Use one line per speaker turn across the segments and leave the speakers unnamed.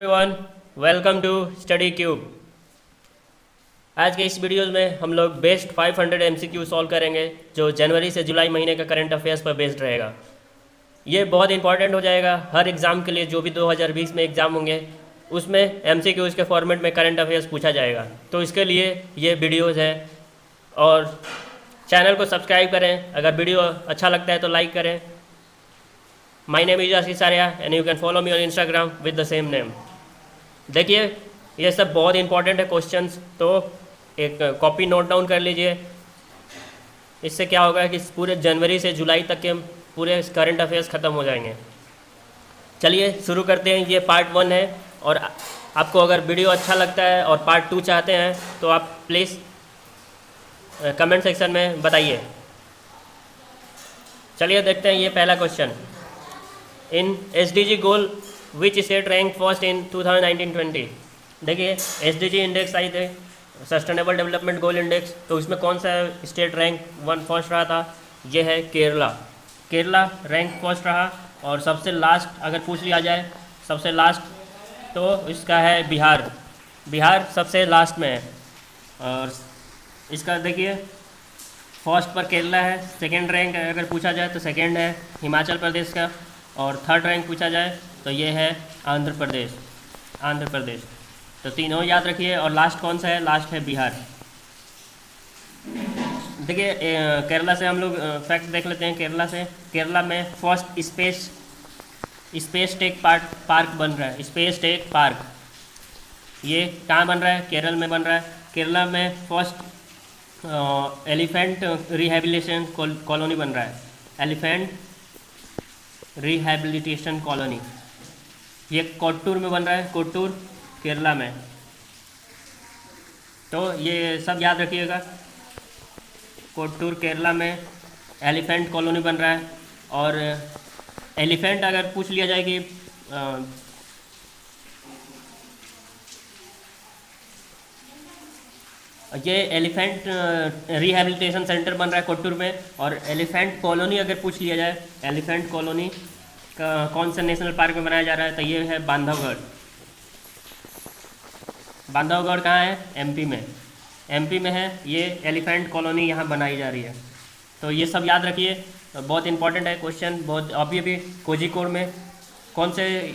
Everyone, welcome to Study Cube. आज के इस वीडियो में हम लोग बेस्ट 500 एमसीक्यू सॉल्व करेंगे जो जनवरी से जुलाई महीने का करंट अफेयर्स पर बेस्ड रहेगा। ये बहुत इंपॉर्टेंट हो जाएगा हर एग्ज़ाम के लिए, जो भी 2020 में एग्ज़ाम होंगे उसमें एमसीक्यूज के फॉर्मेट में करंट अफेयर्स पूछा जाएगा। तो इसके लिए ये वीडियोज़ है और चैनल को सब्सक्राइब करें। अगर वीडियो अच्छा लगता है तो लाइक करें। My name is Ashish Arya and you can follow me on Instagram with the same name. देखिए, ये सब बहुत इंपॉर्टेंट है क्वेश्चंस, तो एक कॉपी नोट डाउन कर लीजिए। इससे क्या होगा कि पूरे जनवरी से जुलाई तक के पूरे करंट अफेयर्स ख़त्म हो जाएंगे। चलिए शुरू करते हैं। ये पार्ट 1 है और आपको अगर वीडियो अच्छा लगता है और पार्ट 2 चाहते हैं तो आप प्लीज़ कमेंट सेक्शन में बताइए। चलिए देखते हैं ये पहला question. In SDG goal which state rank first in 2019-20। देखिए, एसडीजी इंडेक्स आई थे, सस्टेनेबल डेवलपमेंट गोल इंडेक्स, तो उसमें कौन सा स्टेट रैंक फर्स्ट रहा था? ये है केरला। केरला रैंक फर्स्ट रहा। और सबसे लास्ट अगर पूछ लिया जाए सबसे लास्ट, तो इसका है बिहार। बिहार सबसे लास्ट में है। और इसका देखिए, फर्स्ट पर केरला है, सेकेंड रैंक अगर पूछा जाए तो सेकेंड है हिमाचल प्रदेश का, और थर्ड रैंक पूछा जाए तो ये है आंध्र प्रदेश। तो तीनों याद रखिए। और लास्ट कौन सा है? लास्ट है बिहार। देखिए, केरला से हम लोग फैक्ट देख लेते हैं। केरला में फर्स्ट स्पेस टेक पार्क बन रहा है। स्पेस टेक पार्क ये कहाँ बन रहा है? केरल में बन रहा है। केरला में फर्स्ट एलिफेंट रिहेबिलिटेशन कॉलोनी बन रहा है। एलिफेंट रिहैबिलिटेशन कॉलोनी ये कोट्टूर में बन रहा है, कोट्टूर केरला में। तो ये सब याद रखिएगा। कोट्टूर केरला में एलिफेंट कॉलोनी बन रहा है। और एलिफेंट अगर पूछ लिया जाए कि ये एलिफेंट रिहैबिलिटेशन सेंटर बन रहा है कोट्टूर में। और एलिफेंट कॉलोनी अगर पूछ लिया जाए, एलिफेंट कॉलोनी का कौन सा नेशनल पार्क में बनाया जा रहा है, तो ये है बांधवगढ़। बांधवगढ़ कहाँ है? एमपी में है। ये एलिफेंट कॉलोनी यहाँ बनाई जा रही है। तो ये सब याद रखिए, बहुत इंपॉर्टेंट है क्वेश्चन। बहुत अभी कोझिकोड में कौन से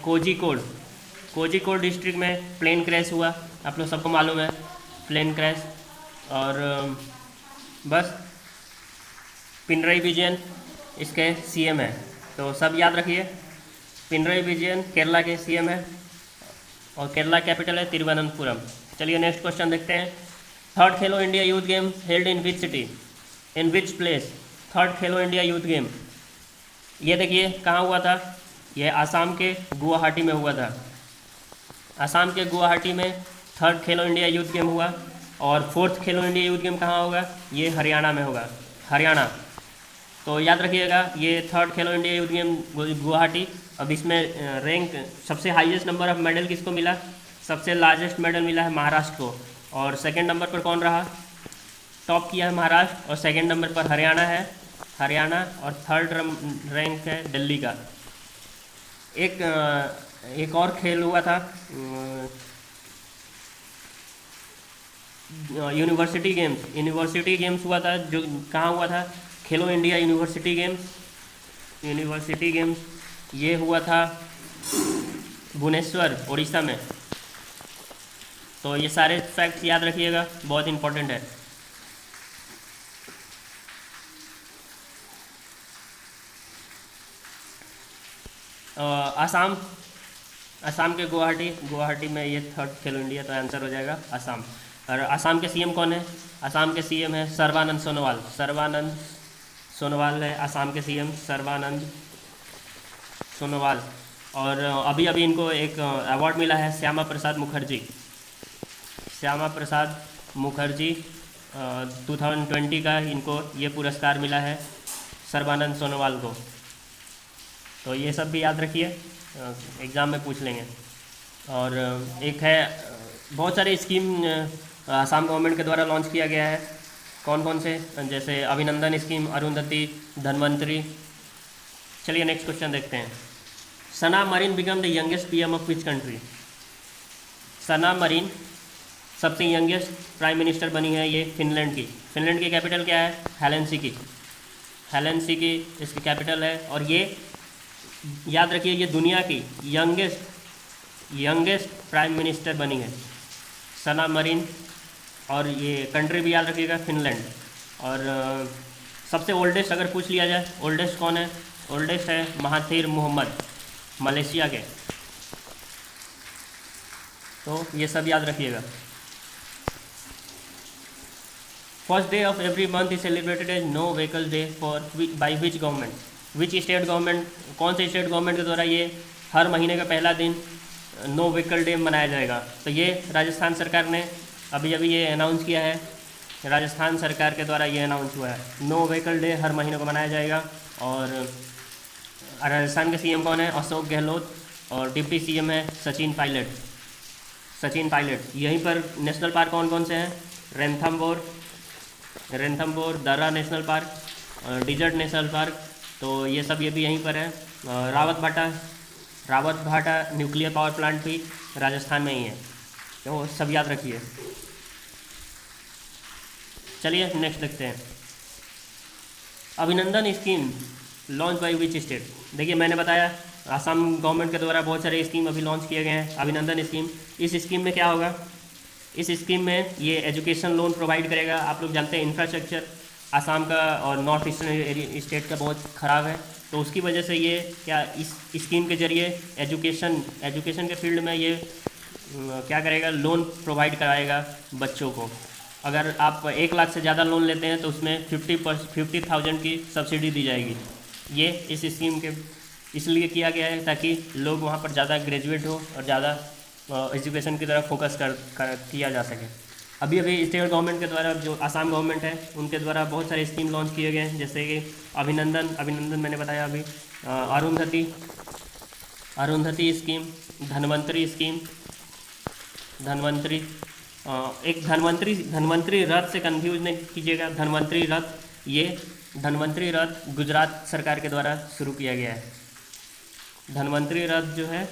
कोझिकोड डिस्ट्रिक्ट में प्लेन क्रैश हुआ, आप लोग सबको मालूम है प्लेन क्रैश। और बस पिनरई विजयन इसके सीएम है। तो सब याद रखिए। पिनरई विजयन केरला के सीएम है और केरला कैपिटल है तिरुवनंतपुरम। चलिए नेक्स्ट क्वेश्चन देखते हैं। Third Khelo India youth game held in which city, in which place? Third Khelo India youth game ये देखिए कहाँ हुआ था? यह आसाम के गुवाहाटी में हुआ था। आसाम के गुवाहाटी में थर्ड खेलो इंडिया यूथ गेम हुआ। और फोर्थ खेलो इंडिया यूथ गेम कहाँ होगा? ये हरियाणा में होगा, हरियाणा। तो याद रखिएगा, ये थर्ड खेलो इंडिया यूथ गेम गुवाहाटी। अब इसमें रैंक सबसे हाईएस्ट नंबर ऑफ मेडल किसको मिला? सबसे लार्जेस्ट मेडल मिला है महाराष्ट्र को। और सेकंड नंबर पर कौन रहा? टॉप किया है महाराष्ट्र। और सेकंड नंबर पर हरियाणा है, हरियाणा। और थर्ड रैंक है दिल्ली का। एक और खेल हुआ था, यूनिवर्सिटी गेम्स हुआ था। जो कहाँ हुआ था? खेलो इंडिया यूनिवर्सिटी गेम्स ये हुआ था भुवनेश्वर, उड़ीसा में। तो ये सारे फैक्ट्स याद रखिएगा, बहुत इंपॉर्टेंट है। आसाम के गुवाहाटी में ये थर्ड खेलो इंडिया, तो आंसर हो जाएगा आसाम। और आसाम के सीएम कौन है? आसाम के सीएम है सर्बानंद सोनोवाल है आसाम के सीएम, सर्बानंद सोनोवाल। और अभी इनको एक अवार्ड मिला है, श्यामा प्रसाद मुखर्जी 2020 का इनको ये पुरस्कार मिला है सर्बानंद सोनोवाल को। तो ये सब भी याद रखिए, एग्ज़ाम में पूछ लेंगे। और एक है, बहुत सारे स्कीम आसाम गवर्नमेंट के द्वारा लॉन्च किया गया है। कौन से? जैसे अभिनंदन स्कीम, अरुंधति, धनवंतरी। चलिए नेक्स्ट क्वेश्चन देखते हैं। Sanna Marin become the youngest PM of which country? Sanna Marin सबसे यंगेस्ट प्राइम मिनिस्टर बनी है ये फिनलैंड की। फिनलैंड की कैपिटल क्या है? हेलेंसिकी। हेलेंसिकी इसकी कैपिटल है। और ये याद रखिए, ये दुनिया की यंगेस्ट प्राइम मिनिस्टर बनी है सना मरीन। और ये कंट्री भी याद रखिएगा, फिनलैंड। और सबसे ओल्डेस्ट अगर पूछ लिया जाए, ओल्डेस्ट कौन है? ओल्डेस्ट है महाथिर मोहम्मद, मलेशिया के। तो ये सब याद रखिएगा। First day of every month is celebrated as no vehicle day for by which government? Which state government, कौन से स्टेट गवर्नमेंट के द्वारा ये हर महीने का पहला दिन नो व्हीकल डे मनाया जाएगा? तो ये राजस्थान सरकार ने अभी अभी ये अनाउंस किया है। राजस्थान सरकार के द्वारा ये अनाउंस हुआ है, नो व्हीकल डे हर महीने को मनाया जाएगा। और राजस्थान के सीएम कौन है? अशोक गहलोत। और डिप्टी सीएम है सचिन पायलट। सचिन पायलट। यहीं पर नेशनल पार्क कौन कौन से हैं? Ranthambore, Darrah national park, desert national park. तो ये सब ये भी यहीं पर है। रावत भाटा न्यूक्लियर पावर प्लांट भी राजस्थान में ही है। तो सब याद रखिए। चलिए नेक्स्ट देखते हैं। अभिनंदन scheme launch by which state? देखिए मैंने बताया आसाम गवर्नमेंट के द्वारा बहुत सारे स्कीम अभी लॉन्च किए गए हैं। अभिनंदन स्कीम, इस स्कीम में क्या होगा? इस स्कीम में ये एजुकेशन लोन प्रोवाइड करेगा। आप लोग जानते हैं इंफ्रास्ट्रक्चर आसाम का और नॉर्थ ईस्टर्न स्टेट का बहुत ख़राब है, तो उसकी वजह से ये क्या इस स्कीम के जरिए एजुकेशन के फील्ड में ये क्या करेगा? लोन प्रोवाइड कराएगा बच्चों को। अगर आप 1 लाख से ज़्यादा लोन लेते हैं तो उसमें 50,000 की सब्सिडी दी जाएगी। ये इस स्कीम के इसलिए किया गया है ताकि लोग वहाँ पर ज़्यादा ग्रेजुएट हो और ज़्यादा एजुकेशन की तरफ फोकस किया जा सके। अभी स्टेट गवर्नमेंट के द्वारा, जो आसाम गवर्नमेंट है उनके द्वारा बहुत सारे स्कीम लॉन्च किए गए हैं, जैसे कि अभिनंदन मैंने बताया अभी, अरुंधति स्कीम, धन्वंतरी स्कीम, एक धन्वंतरी रथ से कंफ्यूज नहीं कीजिएगा। धन्वंतरी रथ गुजरात सरकार के द्वारा शुरू किया गया है। धन्वंतरी रथ जो है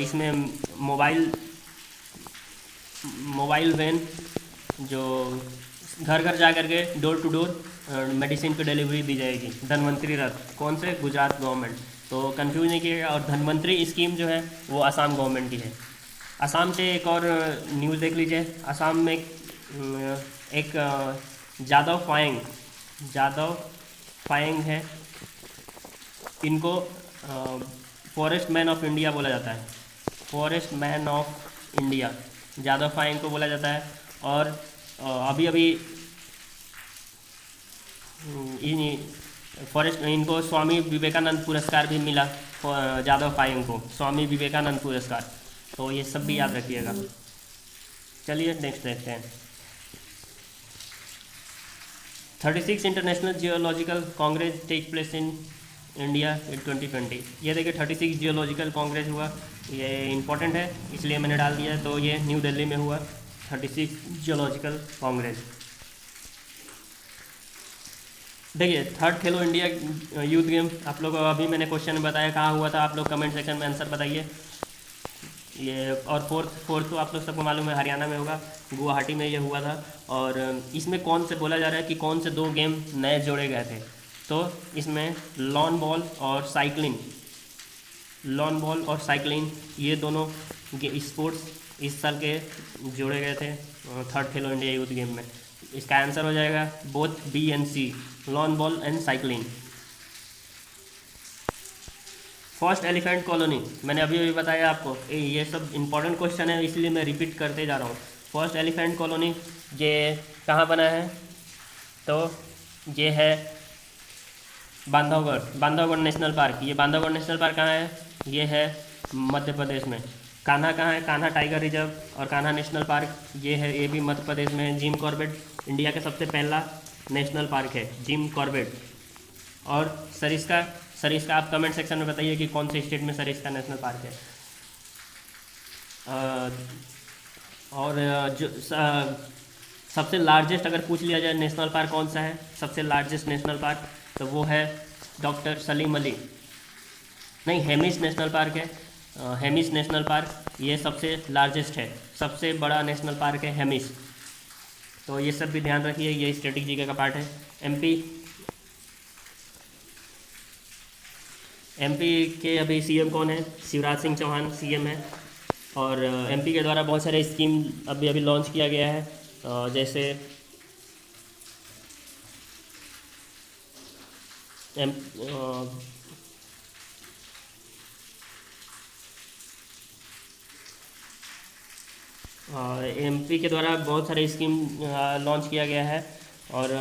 इसमें मोबाइल वैन जो घर घर जा कर के डोर टू डोर मेडिसिन की डिलीवरी दी जाएगी। धन्वंतरी रथ कौन से? गुजरात गवर्नमेंट। तो कंफ्यूज नहीं कीजिएगा। और धन्वंतरी स्कीम जो है वो आसाम गवर्नमेंट की है। आसाम से एक और न्यूज़ देख लीजिए। आसाम में एक जादव फायंग है, इनको फॉरेस्ट मैन ऑफ इंडिया बोला जाता है। Forest man of India Jadav Payeng को बोला जाता है। और अभी इनको स्वामी विवेकानंद पुरस्कार भी मिला, जादव फायंग को स्वामी विवेकानंद पुरस्कार। तो ये सब भी याद रखिएगा। चलिए नेक्स्ट देखते हैं। 36 international geological congress take place in India in 2020। ये देखिए 36 जियोलॉजिकल कांग्रेस हुआ, ये इम्पोर्टेंट है इसलिए मैंने डाल दिया। तो ये न्यू दिल्ली में हुआ 36 जियोलॉजिकल कांग्रेस। देखिए थर्ड खेलो इंडिया यूथ गेम, आप लोग अभी मैंने क्वेश्चन बताया कहाँ हुआ था, आप लोग कमेंट सेक्शन में आंसर बताइए। ये और फोर्थ तो आप लोग सबको मालूम है हरियाणा में होगा, गुवाहाटी में ये हुआ था। और इसमें कौन से बोला जा रहा है कि कौन से 2 गेम नए जोड़े गए थे? तो इसमें लॉन बॉल और साइकिलिंग ये दोनों स्पोर्ट्स इस साल के जोड़े गए थे थर्ड खेलो इंडिया यूथ गेम में। इसका आंसर हो जाएगा both B and C, lawn ball and cycling. First elephant colony, मैंने अभी बताया आपको, ये सब इंपॉर्टेंट क्वेश्चन है इसलिए मैं रिपीट करते जा रहा हूँ। फर्स्ट एलिफेंट कॉलोनी ये कहाँ बना है? तो ये है बांधवगढ़ नेशनल पार्क। ये बांधवगढ़ नेशनल पार्क कहाँ है? ये है मध्य प्रदेश में। कान्हा कहाँ है? कान्हा टाइगर रिजर्व और कान्हा नेशनल पार्क ये भी मध्य प्रदेश में है। जिम कॉर्बेट इंडिया का सबसे पहला नेशनल पार्क है, जिम कॉर्बेट। और सरिस्का आप कमेंट सेक्शन में बताइए कि कौन से स्टेट में सरिस्का नेशनल पार्क है। और जो सबसे लार्जेस्ट अगर पूछ लिया जाए नेशनल पार्क कौन सा है, सबसे लार्जेस्ट नेशनल पार्क, तो वो है डॉक्टर सलीम अली नहीं, हेमिस नेशनल पार्क है। हेमिस नेशनल पार्क ये सबसे लार्जेस्ट है, सबसे बड़ा नेशनल पार्क है हेमिस। तो ये सब भी ध्यान रखिए, ये स्टैटिक जीके का पार्ट है। एमपी एमपी के अभी सीएम कौन है? शिवराज सिंह चौहान सीएम है। और एमपी के द्वारा बहुत सारे स्कीम अभी अभी लॉन्च किया गया है, जैसे एम एमपी के द्वारा बहुत सारे स्कीम लॉन्च किया गया है। और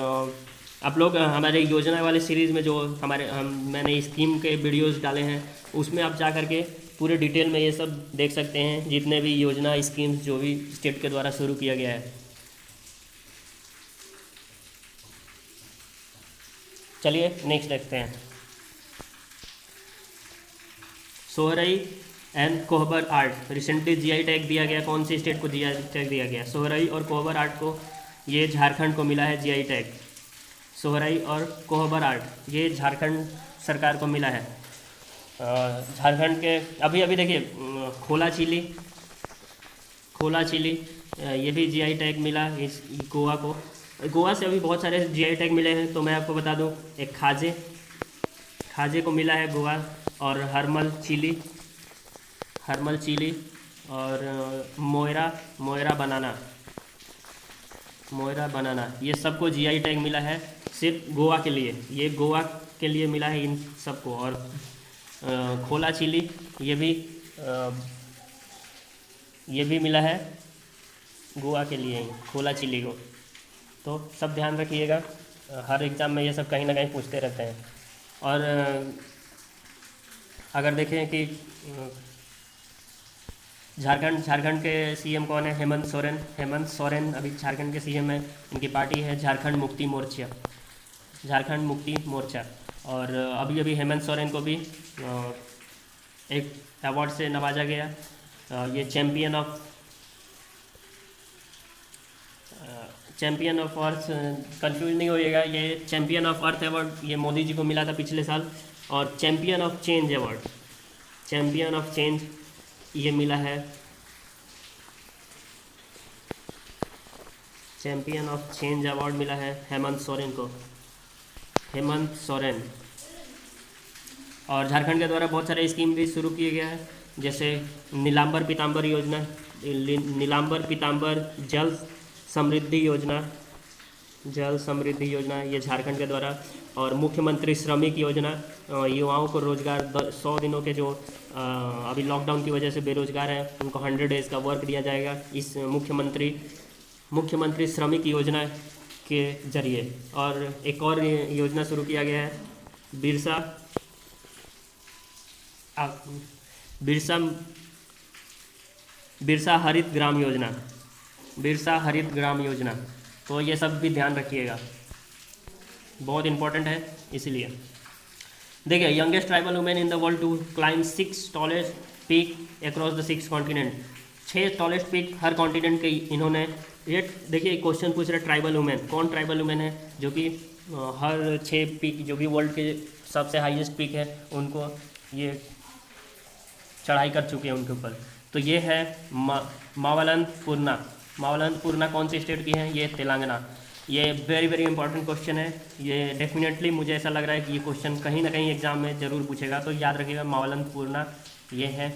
आप लोग हमारे योजना वाले सीरीज़ में जो मैंने स्कीम के वीडियोस डाले हैं, उसमें आप जा करके पूरे डिटेल में ये सब देख सकते हैं, जितने भी योजना स्कीम्स जो भी स्टेट के द्वारा शुरू किया गया है। चलिए नेक्स्ट देखते हैं। Sohrai and Kohbar art recently GI tag दिया गया। कौन सी स्टेट को जीआई टैग दिया गया? सोहराई और कोहबर आर्ट को, ये झारखंड को मिला है जीआई टैग। सोहराई और कोहबर आर्ट ये झारखंड सरकार को मिला है। झारखंड के अभी अभी देखिए, खोला चिली ये भी जीआई टैग मिला इस गोवा को। गोवा से अभी बहुत सारे जीआई टैग मिले हैं, तो मैं आपको बता दूं, एक खाजे को मिला है गोवा, और हरमल चिली और मोयरा बनाना ये सबको जीआई टैग मिला है, सिर्फ गोवा के लिए। ये गोवा के लिए मिला है इन सबको। और खोला चिली ये भी मिला है गोवा के लिए ही, खोला चिली को। तो सब ध्यान रखिएगा, हर एग्ज़ाम में ये सब कहीं ना कहीं पूछते रहते हैं। और अगर देखें कि झारखंड के सीएम कौन है? हेमंत सोरेन अभी झारखंड के सीएम है। इनकी पार्टी है झारखंड मुक्ति मोर्चा। और अभी अभी हेमंत सोरेन को भी एक अवार्ड से नवाजा गया। ये चैम्पियन ऑफ अर्थ, कंफ्यूज नहीं होइएगा, ये चैम्पियन ऑफ अर्थ अवार्ड ये मोदी जी को मिला था पिछले साल। और चैम्पियन ऑफ चेंज ये मिला है, चैम्पियन ऑफ चेंज अवार्ड मिला है हेमंत सोरेन। और झारखंड के द्वारा बहुत सारे स्कीम भी शुरू किए गए हैं, जैसे नीलांबर पीताम्बर जल समृद्धि योजना ये झारखंड के द्वारा। और मुख्यमंत्री श्रमिक योजना, युवाओं को रोजगार 100 दिनों के जो अभी लॉकडाउन की वजह से बेरोजगार हैं, उनको 100 डेज़ का वर्क दिया जाएगा इस मुख्यमंत्री श्रमिक योजना के जरिए। और एक और योजना शुरू किया गया है, बिरसा हरित ग्राम योजना। तो ये सब भी ध्यान रखिएगा, बहुत इंपॉर्टेंट है। इसलिए देखिए, youngest tribal women in the world to climb 6 tallest peak across the 6 continent. 6 tallest peak हर कॉन्टिनेंट के इन्होंने। ये देखिए क्वेश्चन पूछ रहे ट्राइबल वुमेन, कौन ट्राइबल वुमेन है जो कि हर 6 पीक जो भी वर्ल्ड के सबसे हाईएस्ट पीक है उनको ये चढ़ाई कर चुके हैं उनके ऊपर। तो ये है मावलंतपूर्णा कौन सी स्टेट की है? ये तेलंगाना। ये वेरी वेरी इंपॉर्टेंट क्वेश्चन है, ये डेफिनेटली मुझे ऐसा लग रहा है कि ये क्वेश्चन कहीं ना कहीं एग्जाम में ज़रूर पूछेगा, तो याद रखिएगा मावलंतपूर्णा ये है।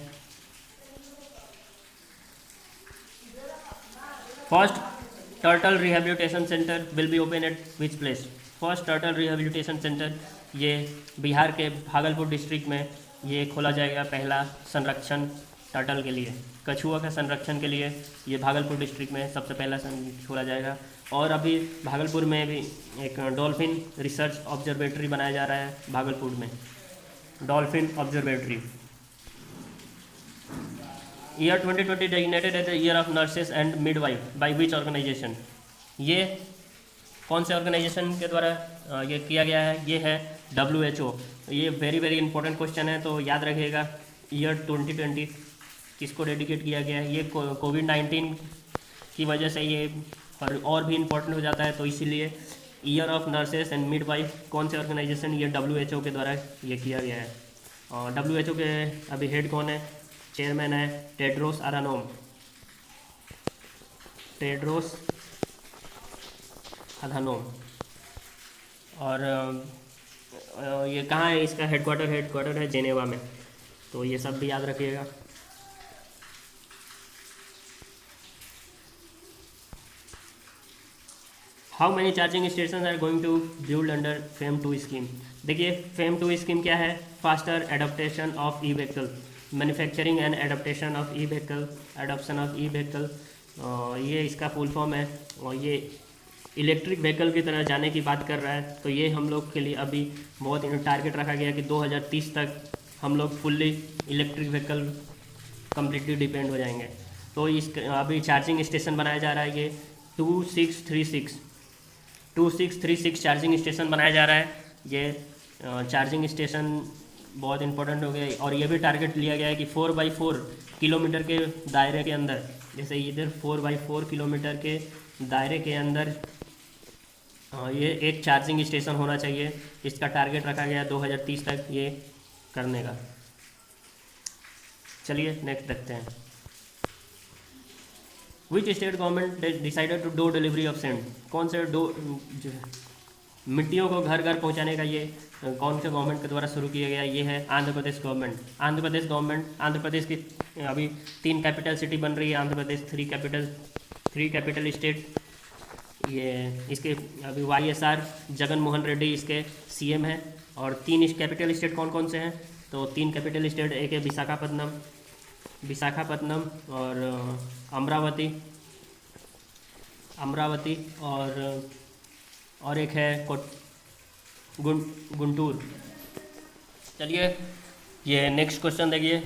First turtle rehabilitation centre will be open at which place? First turtle rehabilitation centre ये बिहार के भागलपुर डिस्ट्रिक्ट में ये खोला जाएगा, पहला संरक्षण टर्टल के लिए, कछुआ के संरक्षण के लिए ये भागलपुर डिस्ट्रिक्ट में सबसे पहला खोला जाएगा। और अभी भागलपुर में भी एक डॉल्फिन रिसर्च ऑब्जर्वेटरी बनाया जा रहा है भागलपुर में, dolphin observatory. Year 2020 designated as the year of nurses and midwife by which organization? ये कौन से ऑर्गेनाइजेशन के द्वारा ये किया गया है? ये है WHO। ये वेरी वेरी इंपॉर्टेंट क्वेश्चन है, तो याद रखिएगा ईयर 2020 किसको डेडिकेट किया गया है? ये कोविड-19 की वजह से ये और भी इम्पोर्टेंट हो जाता है, तो इसीलिए year of nurses and midwife कौन से ऑर्गेनाइजेशन? ये WHO के द्वारा ये किया गया है। WHO के अभी हेड कौन है, चेयरमैन है टेड्रोस अधानोम। और ये कहाँ है, इसका हेडक्वार्टर है जेनेवा में। तो ये सब भी याद रखिएगा। How many charging station are going to build under FAME 2 scheme. देखिए फेम 2 स्कीम क्या है, faster adaptation of e vehicle, manufacturing and adaptation of e vehicle, adoption of e vehicle, ये इसका फुल फॉर्म है। और ये इलेक्ट्रिक व्हीकल की तरह जाने की बात कर रहा है। तो ये हम लोग के लिए अभी बहुत टारगेट रखा गया कि 2030 तक हम लोग fully electric vehicle completely depend हो जाएंगे। तो इस अभी चार्जिंग स्टेशन बनाया जा रहा है, ये 2636 चार्जिंग स्टेशन बनाया जा रहा है। ये चार्जिंग स्टेशन बहुत इंपॉर्टेंट हो गया। और ये भी टारगेट लिया गया है कि 4x4 किलोमीटर के दायरे के अंदर, जैसे इधर 4x4 किलोमीटर के दायरे के अंदर ये एक चार्जिंग स्टेशन होना चाहिए। इसका टारगेट रखा गया 2030 तक ये करने का। चलिए नेक्स्ट देखते हैं। Which state government decided to door delivery of sand. कौन से मिट्टियों को घर घर पहुंचाने का ये कौन से गवर्नमेंट के द्वारा शुरू किया गया, ये है आंध्र प्रदेश गवर्नमेंट। आंध्र प्रदेश की अभी 3 कैपिटल सिटी बन रही है। Andhra Pradesh 3 capital state. ये इसके अभी YSR जगन मोहन रेड्डी इसके CM हैं। और 3 कैपिटल स्टेट कौन कौन से हैं, तो 3 कैपिटल स्टेट, एक है विशाखापत्तनम और अमरावती और एक है गुंटूर। चलिए ये नेक्स्ट क्वेश्चन देखिए।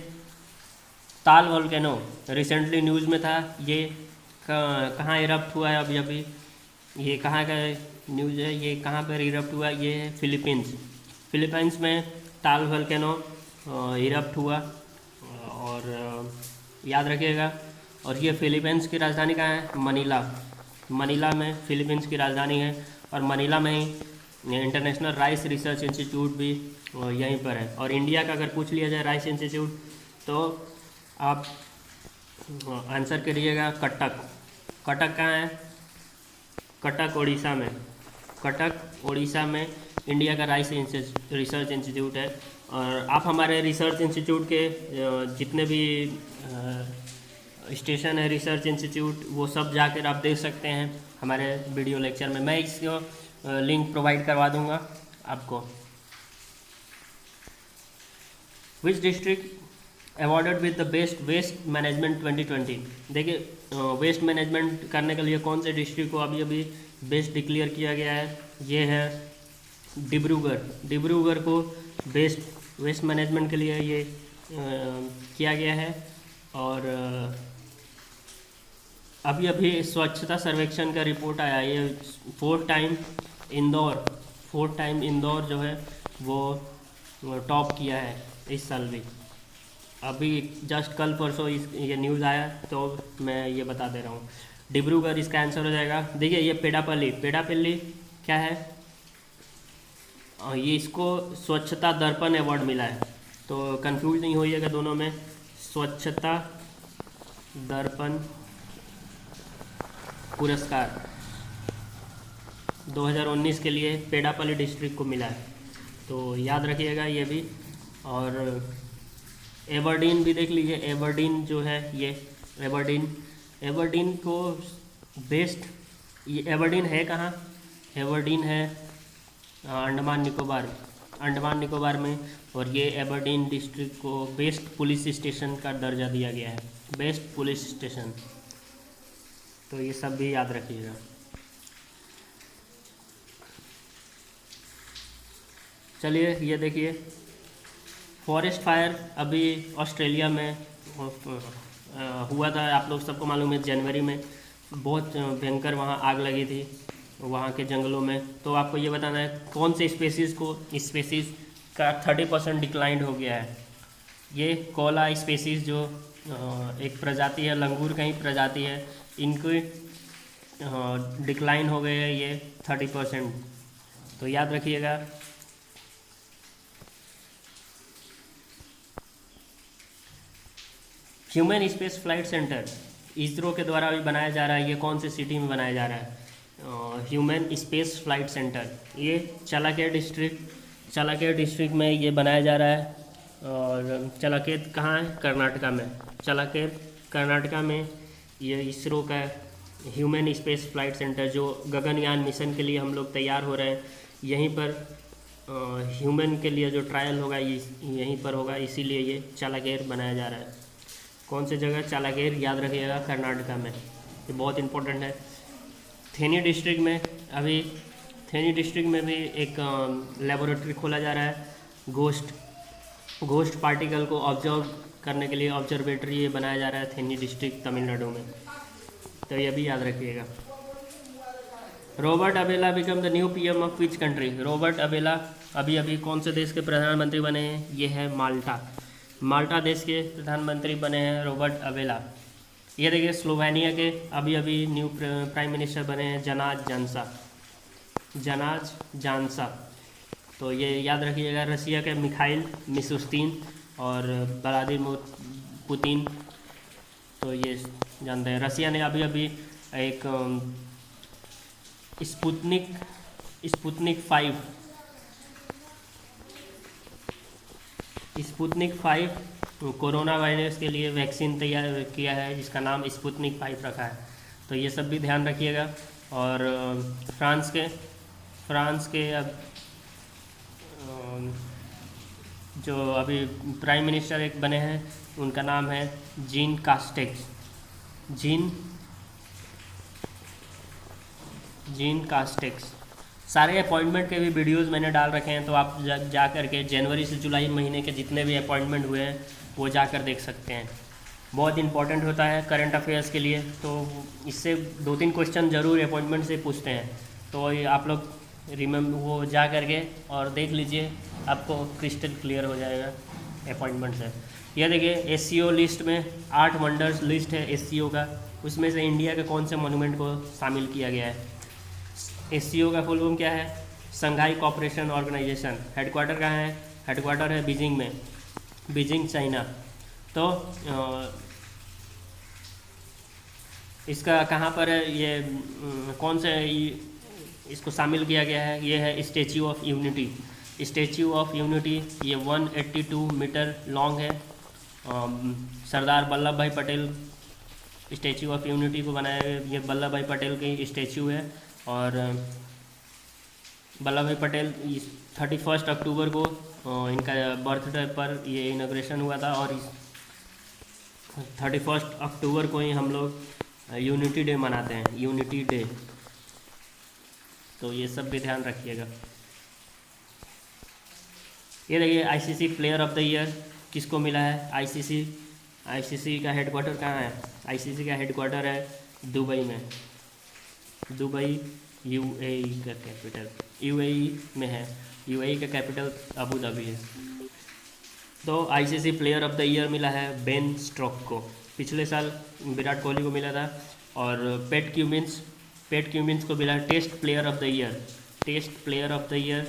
ताल वोल्केनो रिसेंटली न्यूज़ में था, ये कहाँ इरप्ट हुआ है अभी ये कहाँ का न्यूज़ है, ये कहाँ पर इरप्ट हुआ, ये है फिलीपींस में ताल वोल्केनो इरप्ट हुआ। और याद रखिएगा। और ये फिलीपींस की राजधानी कहाँ है, मनीला में फिलीपींस की राजधानी है। और मनीला में ही इंटरनेशनल राइस रिसर्च इंस्टीट्यूट भी यहीं पर है। और इंडिया का अगर पूछ लिया जाए राइस इंस्टीट्यूट, तो आप आंसर करिएगा कटक कहाँ है, कटक उड़ीसा में इंडिया का राइस रिसर्च इंस्टीट्यूट है। और आप हमारे रिसर्च इंस्टीट्यूट के जितने भी स्टेशन है रिसर्च इंस्टीट्यूट, वो सब जाकर आप देख सकते हैं हमारे वीडियो लेक्चर में। मैं इसको लिंक प्रोवाइड करवा दूंगा आपको। Which district awarded with the best waste management 2020। देखिए वेस्ट मैनेजमेंट करने के लिए कौन से डिस्ट्रिक्ट को अभी बेस्ट डिक्लेयर किया गया है, ये है डिब्रूगढ़ को बेस्ट वेस्ट मैनेजमेंट के लिए ये किया गया है। और अभी स्वच्छता सर्वेक्षण का रिपोर्ट आया, ये 4 टाइम इंदौर जो है वो टॉप किया है इस साल भी। अभी जस्ट कल परसों ये न्यूज़ आया, तो मैं ये बता दे रहा हूँ। डिब्रूगढ़ इसका आंसर हो जाएगा। देखिए ये पेडापल्ली क्या है, ये इसको स्वच्छता दर्पण अवार्ड मिला है। तो कंफ्यूज नहीं होइएगा दोनों में, स्वच्छता दर्पण पुरस्कार 2019 के लिए पेडापल्ली डिस्ट्रिक्ट को मिला है, तो याद रखिएगा ये भी। और एबरडीन भी देख लीजिए, एबरडीन जो है ये एबरडीन को बेस्ट, ये एबरडीन है कहाँ, एबरडीन है अंडमान निकोबार में। और ये एबरडीन डिस्ट्रिक्ट को बेस्ट पुलिस स्टेशन का दर्जा दिया गया है, बेस्ट पुलिस स्टेशन। तो ये सब भी याद रखिएगा। चलिए ये देखिए, फॉरेस्ट फायर अभी ऑस्ट्रेलिया में हुआ था, आप लोग सबको मालूम है। जनवरी में बहुत भयंकर वहाँ आग लगी थी वहाँ के जंगलों में। तो आपको ये बताना है कौन से स्पेसीज़ का 30% डिक्लाइंड हो गया है। ये कोला स्पेसीज़ जो एक प्रजाति है, लंगूर का ही प्रजाति है, इनकी डिक्लाइन हो गए है ये 30%। तो याद रखिएगा। Human space flight centre ISRO के द्वारा अभी बनाया जा रहा है। ये कौन से सिटी में बनाया जा रहा है? ह्यूमन स्पेस फ्लाइट सेंटर, ये चलाकेर डिस्ट्रिक्ट में ये बनाया जा रहा है। और चलाकेर कहाँ है? कर्नाटका में। चलाकेर कर्नाटका में ये इसरो का ह्यूमन स्पेस फ्लाइट सेंटर, जो गगनयान मिशन के लिए हम लोग तैयार हो रहे हैं, यहीं पर ह्यूमन के लिए जो ट्रायल होगा यहीं पर होगा, इसीलिए ये चलाकेर बनाया जा रहा है। कौन सी जगह? चलाकेर, याद रखिएगा, कर्नाटका में। ये बहुत इंपॉर्टेंट है। थेनी डिस्ट्रिक्ट में भी एक लेबोरेटरी खोला जा रहा है। घोस्ट पार्टिकल को ऑब्जर्व करने के लिए ऑब्जर्वेटरी ये बनाया जा रहा है थेनी डिस्ट्रिक्ट, तमिलनाडु में। तो ये भी याद रखिएगा। Robert Abela become the new PM of which country? Robert Abela अभी कौन से देश के प्रधानमंत्री बने हैं? ये है माल्टा देश के प्रधानमंत्री बने हैं रॉबर्ट अबेला। ये देखिए स्लोवेनिया के अभी न्यू प्राइम मिनिस्टर बने हैं जनाज जानसा। तो ये याद रखिएगा। रसिया के मिखाइल मिशुस्तिन और व्लादिमीर पुतिन, तो ये जानते हैं। रसिया ने अभी एक स्पुतनिक 5 कोरोना वायरस के लिए वैक्सीन तैयार किया है, जिसका नाम स्पुतनिक 5 रखा है। तो ये सब भी ध्यान रखिएगा। और फ्रांस के अब जो अभी प्राइम मिनिस्टर एक बने हैं, उनका नाम है जीन कास्टेक्स। सारे अपॉइंटमेंट के भी वीडियोस मैंने डाल रखे हैं, तो आप जा कर के जनवरी से जुलाई महीने के जितने भी अपॉइंटमेंट हुए हैं वो जाकर देख सकते हैं। बहुत इंपॉर्टेंट होता है करंट अफेयर्स के लिए, तो इससे 2-3 क्वेश्चन ज़रूर अपॉइंटमेंट से पूछते हैं। तो ये आप लोग वो जा कर के और देख लीजिए, आपको क्रिस्टल क्लियर हो जाएगा अपॉइंटमेंट से। यह देखिए एससीओ लिस्ट में 8 वंडर्स लिस्ट है एससीओ का, उसमें से इंडिया के कौन से मोन्यूमेंट को शामिल किया गया है? एससीओ का फुल फॉर्म क्या है? संघाई कोऑपरेशन ऑर्गेनाइजेशन। हेडक्वार्टर कहाँ है? हेडक्वार्टर है बीजिंग में, बीजिंग चाइना। तो इसका कहाँ पर है? ये कौन से इसको शामिल किया गया है? ये है statue of unity. Statue of unity ये 182 मीटर लॉन्ग है। सरदार वल्लभ भाई पटेल स्टैच्यू ऑफ यूनिटी को बनाया गया। ये वल्लभ भाई पटेल की स्टैच्यू है। और वल्लभ भाई पटेल 31 अक्टूबर को इनका बर्थडे पर ये इनॉग्रेशन हुआ था, और 31 अक्टूबर को ही हम लोग यूनिटी डे मनाते हैं, यूनिटी डे। तो ये सब भी ध्यान रखिएगा। ये देखिए ICC player of the year किसको मिला है? आईसीसी का हेडक्वार्टर कहाँ है? आईसीसी का हेडक्वार्टर है दुबई में। दुबई यूएई का कैपिटल, यूएई में है। यूएई का कैपिटल अबू धाबी है। तो ICC player of the year मिला है बेन स्ट्रोक को। पिछले साल विराट कोहली को मिला था। और पैट क्यूमिंस को मिला test player of the year.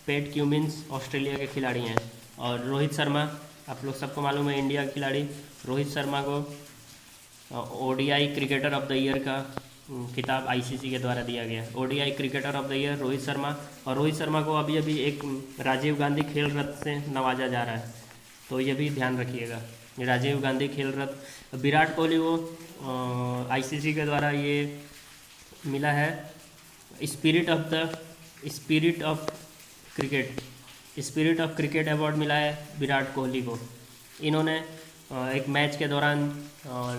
Pat Cummins Australia के खिलाड़ी हैं। और रोहित शर्मा, आप लोग सबको मालूम है, इंडिया के खिलाड़ी। रोहित शर्मा को ODI cricketer of the year का खिताब आईसीसी के द्वारा दिया गया। ODI cricketer of the year Rohit Sharma. और रोहित शर्मा को अभी एक राजीव गांधी खेल रत्न से नवाजा जा रहा है, तो ये भी ध्यान रखिएगा। राजीव गांधी खेल रत्न। विराट कोहली को आईसीसी के द्वारा ये मिला है स्पिरिट ऑफ क्रिकेट अवार्ड मिला है विराट कोहली को। इन्होंने एक मैच के दौरान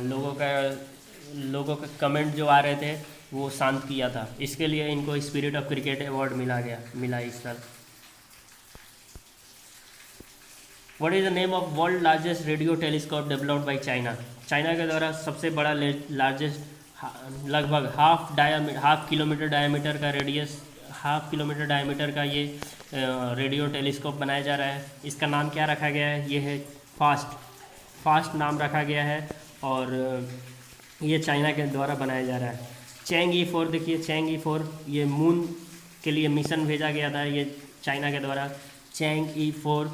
लोगों का कमेंट जो आ रहे थे वो शांत किया था, इसके लिए इनको स्पिरिट ऑफ क्रिकेट अवार्ड मिला इस साल। What is the name of world largest radio telescope developed by China? China के द्वारा सबसे बड़ा लार्जेस्ट लगभग हाफ किलोमीटर डायमीटर का ये रेडियो टेलीस्कोप बनाया जा रहा है। इसका नाम क्या रखा गया है? ये है फास्ट नाम रखा गया है। और ये चाइना के द्वारा बनाया जा रहा है। चैंग ई4 देखिए, चैंग ई4 ये मून के लिए मिशन भेजा गया था, ये चाइना के द्वारा चैंग ई4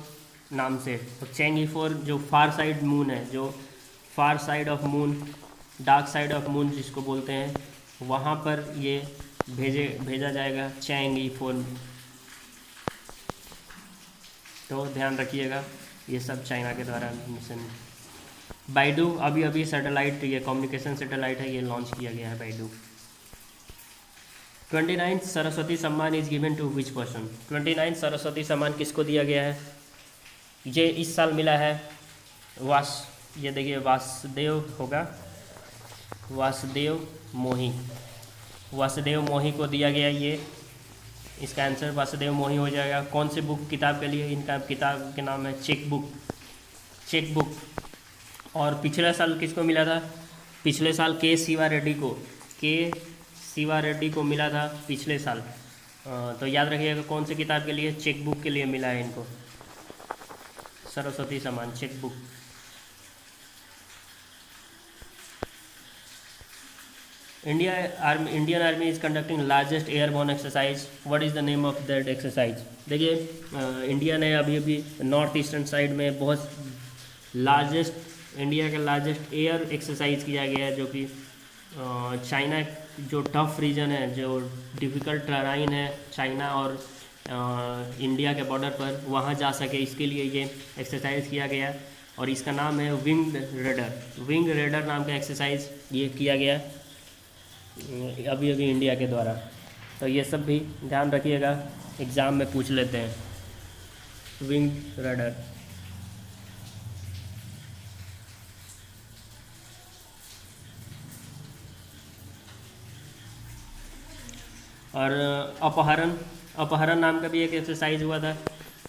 नाम से। तो चैंग ई4 जो फार साइड मून है, जो फार side of moon, dark side of moon जिसको बोलते हैं, वहाँ पर ये भेजा जाएगा चैंग ई 4। तो ध्यान रखिएगा, ये सब चाइना के द्वारा मिशन। बाइडू अभी अभी सैटेलाइट, ये कम्युनिकेशन सैटेलाइट है, ये लॉन्च किया गया है Baidu. 29 Saraswati Samman is given to which person? 29 Saraswati Samman किसको दिया गया है? ये इस साल मिला है ये देखिए वासुदेव होगा, वासुदेव मोही को दिया गया ये। इसका आंसर वासुदेव मोही हो जाएगा। कौन से बुक किताब के लिए? इनका किताब के नाम है चेक बुक। और पिछले साल किसको मिला था? पिछले साल के शिवा रेड्डी को मिला था पिछले साल। तो याद रखिएगा कौन से किताब के लिए? चेक बुक के लिए मिला है इनको सरस्वती सम्मान, cheque book. Indian army is conducting largest airborne exercise. What is the name of that exercise? देखिए इंडिया ने अभी नॉर्थ ईस्टर्न साइड में बहुत इंडिया का लार्जेस्ट एयर एक्सरसाइज किया गया है, जो कि चाइना जो टफ रीजन है, जो डिफ़िकल्ट टराइन है चाइना और इंडिया के बॉर्डर पर, वहाँ जा सके इसके लिए ये एक्सरसाइज किया गया। और इसका नाम है विंग रेडर नाम का एक्सरसाइज ये किया गया अभी इंडिया के द्वारा। तो ये सब भी ध्यान रखिएगा, एग्ज़ाम में पूछ लेते हैं विंग रेडर। और अपहरण नाम का भी एक एक्सरसाइज हुआ था।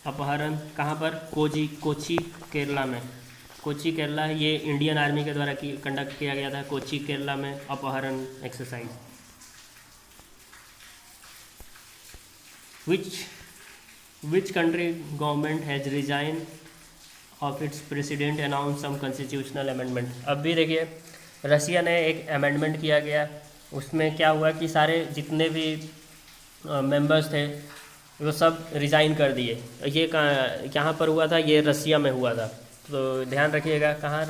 अपहरण कहाँ पर? कोची केरला में। कोची केरला, ये इंडियन आर्मी के द्वारा कंडक्ट किया गया था कोची केरला में अपहरण exercise. Which country government has resign of its president announce some constitutional amendment? अब भी देखिए रसिया ने एक अमेंडमेंट किया गया, उसमें क्या हुआ कि सारे जितने भी मेंबर्स थे वो सब रिज़ाइन कर दिए। ये कहाँ पर हुआ था? ये रसिया में हुआ था। तो ध्यान रखिएगा कहाँ?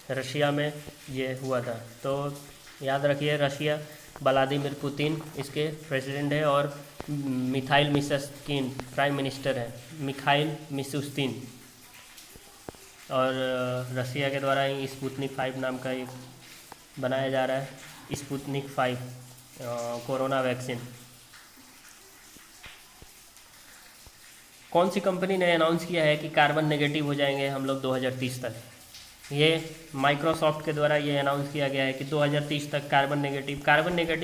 रशिया में ये हुआ था। तो याद रखिए रशिया, व्लादिमीर पुतिन इसके प्रेसिडेंट है और मिखाइल मिशुस्तिन प्राइम मिनिस्टर है, मिखाइल मिशुस्तिन। और रशिया के द्वारा ही स्पुतनिक 5 नाम का एक बनाया जा रहा है, स्पुतनिक 5 कोरोना वैक्सीन। कौन सी कंपनी ने अनाउंस किया है कि कार्बन नेगेटिव हो जाएंगे हम लोग 2030 तक? ये माइक्रोसॉफ्ट के द्वारा ये अनाउंस किया गया है कि 2030 तक कार्बन नेगेटिव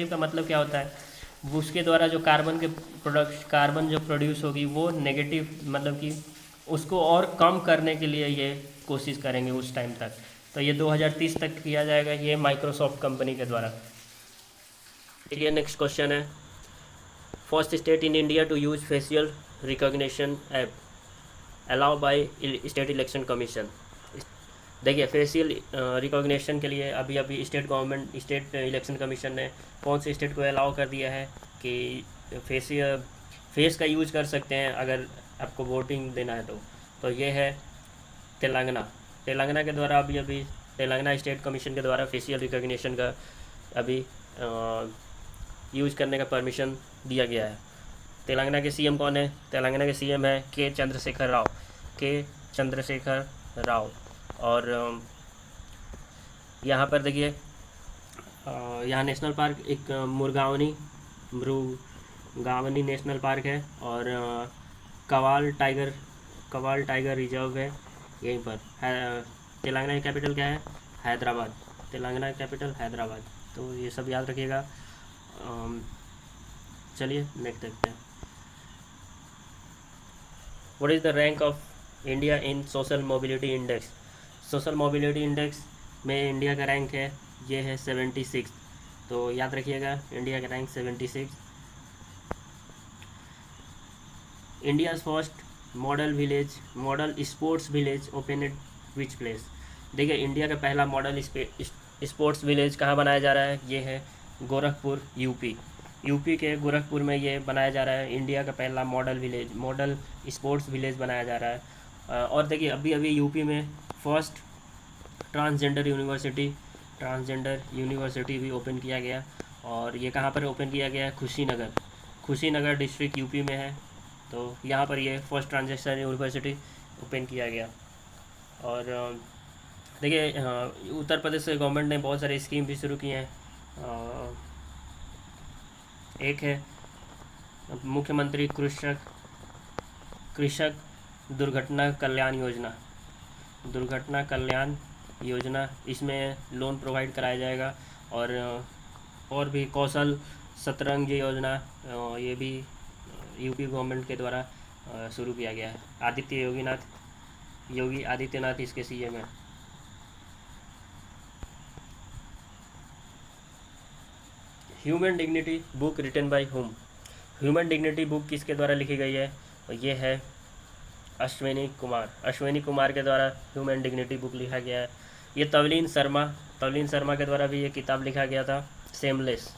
का मतलब क्या होता है? उसके द्वारा जो कार्बन जो प्रोड्यूस होगी वो नेगेटिव, मतलब कि उसको और कम करने के लिए ये कोशिश करेंगे उस टाइम तक। तो ये 2030 तक किया जाएगा, ये माइक्रोसॉफ्ट कंपनी के द्वारा। चलिए नेक्स्ट क्वेश्चन है, first state in India to use facial recognition app allow by state election commission. देखिए फेशियल रिकॉग्निशन के लिए अभी स्टेट इलेक्शन कमीशन ने कौन से स्टेट को अलाउ कर दिया है कि फेस का यूज कर सकते हैं अगर आपको वोटिंग देना है तो ये है तेलंगाना के द्वारा अभी तेलंगाना स्टेट कमीशन के द्वारा फेशियल रिकॉग्निशन का अभी यूज करने का परमिशन दिया गया है। तेलंगाना के सीएम कौन है? तेलंगाना के सीएम है के चंद्रशेखर राव। और यहाँ पर देखिए यहाँ नेशनल पार्क एक मृगावनी नेशनल पार्क है और कवाल टाइगर रिजर्व है यहीं पर। तेलंगाना की कैपिटल क्या है? हैदराबाद। तेलंगाना की कैपिटल हैदराबाद। तो ये सब याद रखिएगा। चलिए नेक्स्ट देखते हैं। What is the rank of India in social mobility index? Social mobility index में इंडिया का रैंक है, ये है 76। तो याद रखिएगा इंडिया का rank 76। India's first model sports village open at which place? देखिए इंडिया का पहला मॉडल स्पोर्ट्स विलेज कहाँ बनाया जा रहा है? ये है गोरखपुर, यूपी के गोरखपुर में ये बनाया जा रहा है। इंडिया का पहला मॉडल स्पोर्ट्स विलेज बनाया जा रहा है। और देखिए अभी अभी यूपी में फर्स्ट ट्रांसजेंडर यूनिवर्सिटी भी ओपन किया गया। और ये कहाँ पर ओपन किया गया है? खुशीनगर डिस्ट्रिक्ट यूपी में है। तो यहाँ पर ये फर्स्ट ट्रांसजेंडर यूनिवर्सिटी ओपन किया गया। और देखिए उत्तर प्रदेश से गवर्नमेंट ने बहुत सारे स्कीम भी शुरू किए हैं। एक है मुख्यमंत्री कृषक दुर्घटना कल्याण योजना। इसमें लोन प्रोवाइड कराया जाएगा। और भी कौशल शतरंज योजना, ये भी यूपी गवर्नमेंट के द्वारा शुरू किया गया है। योगी आदित्यनाथ इसके सीएम हैं। Human dignity book written by whom? Human dignity book किसके द्वारा लिखी गई है? ये है अश्विनी कुमार के द्वारा ह्यूमन डिग्निटी बुक लिखा गया है। ये तवलीन शर्मा के द्वारा भी ये किताब लिखा गया था, सेमलेस।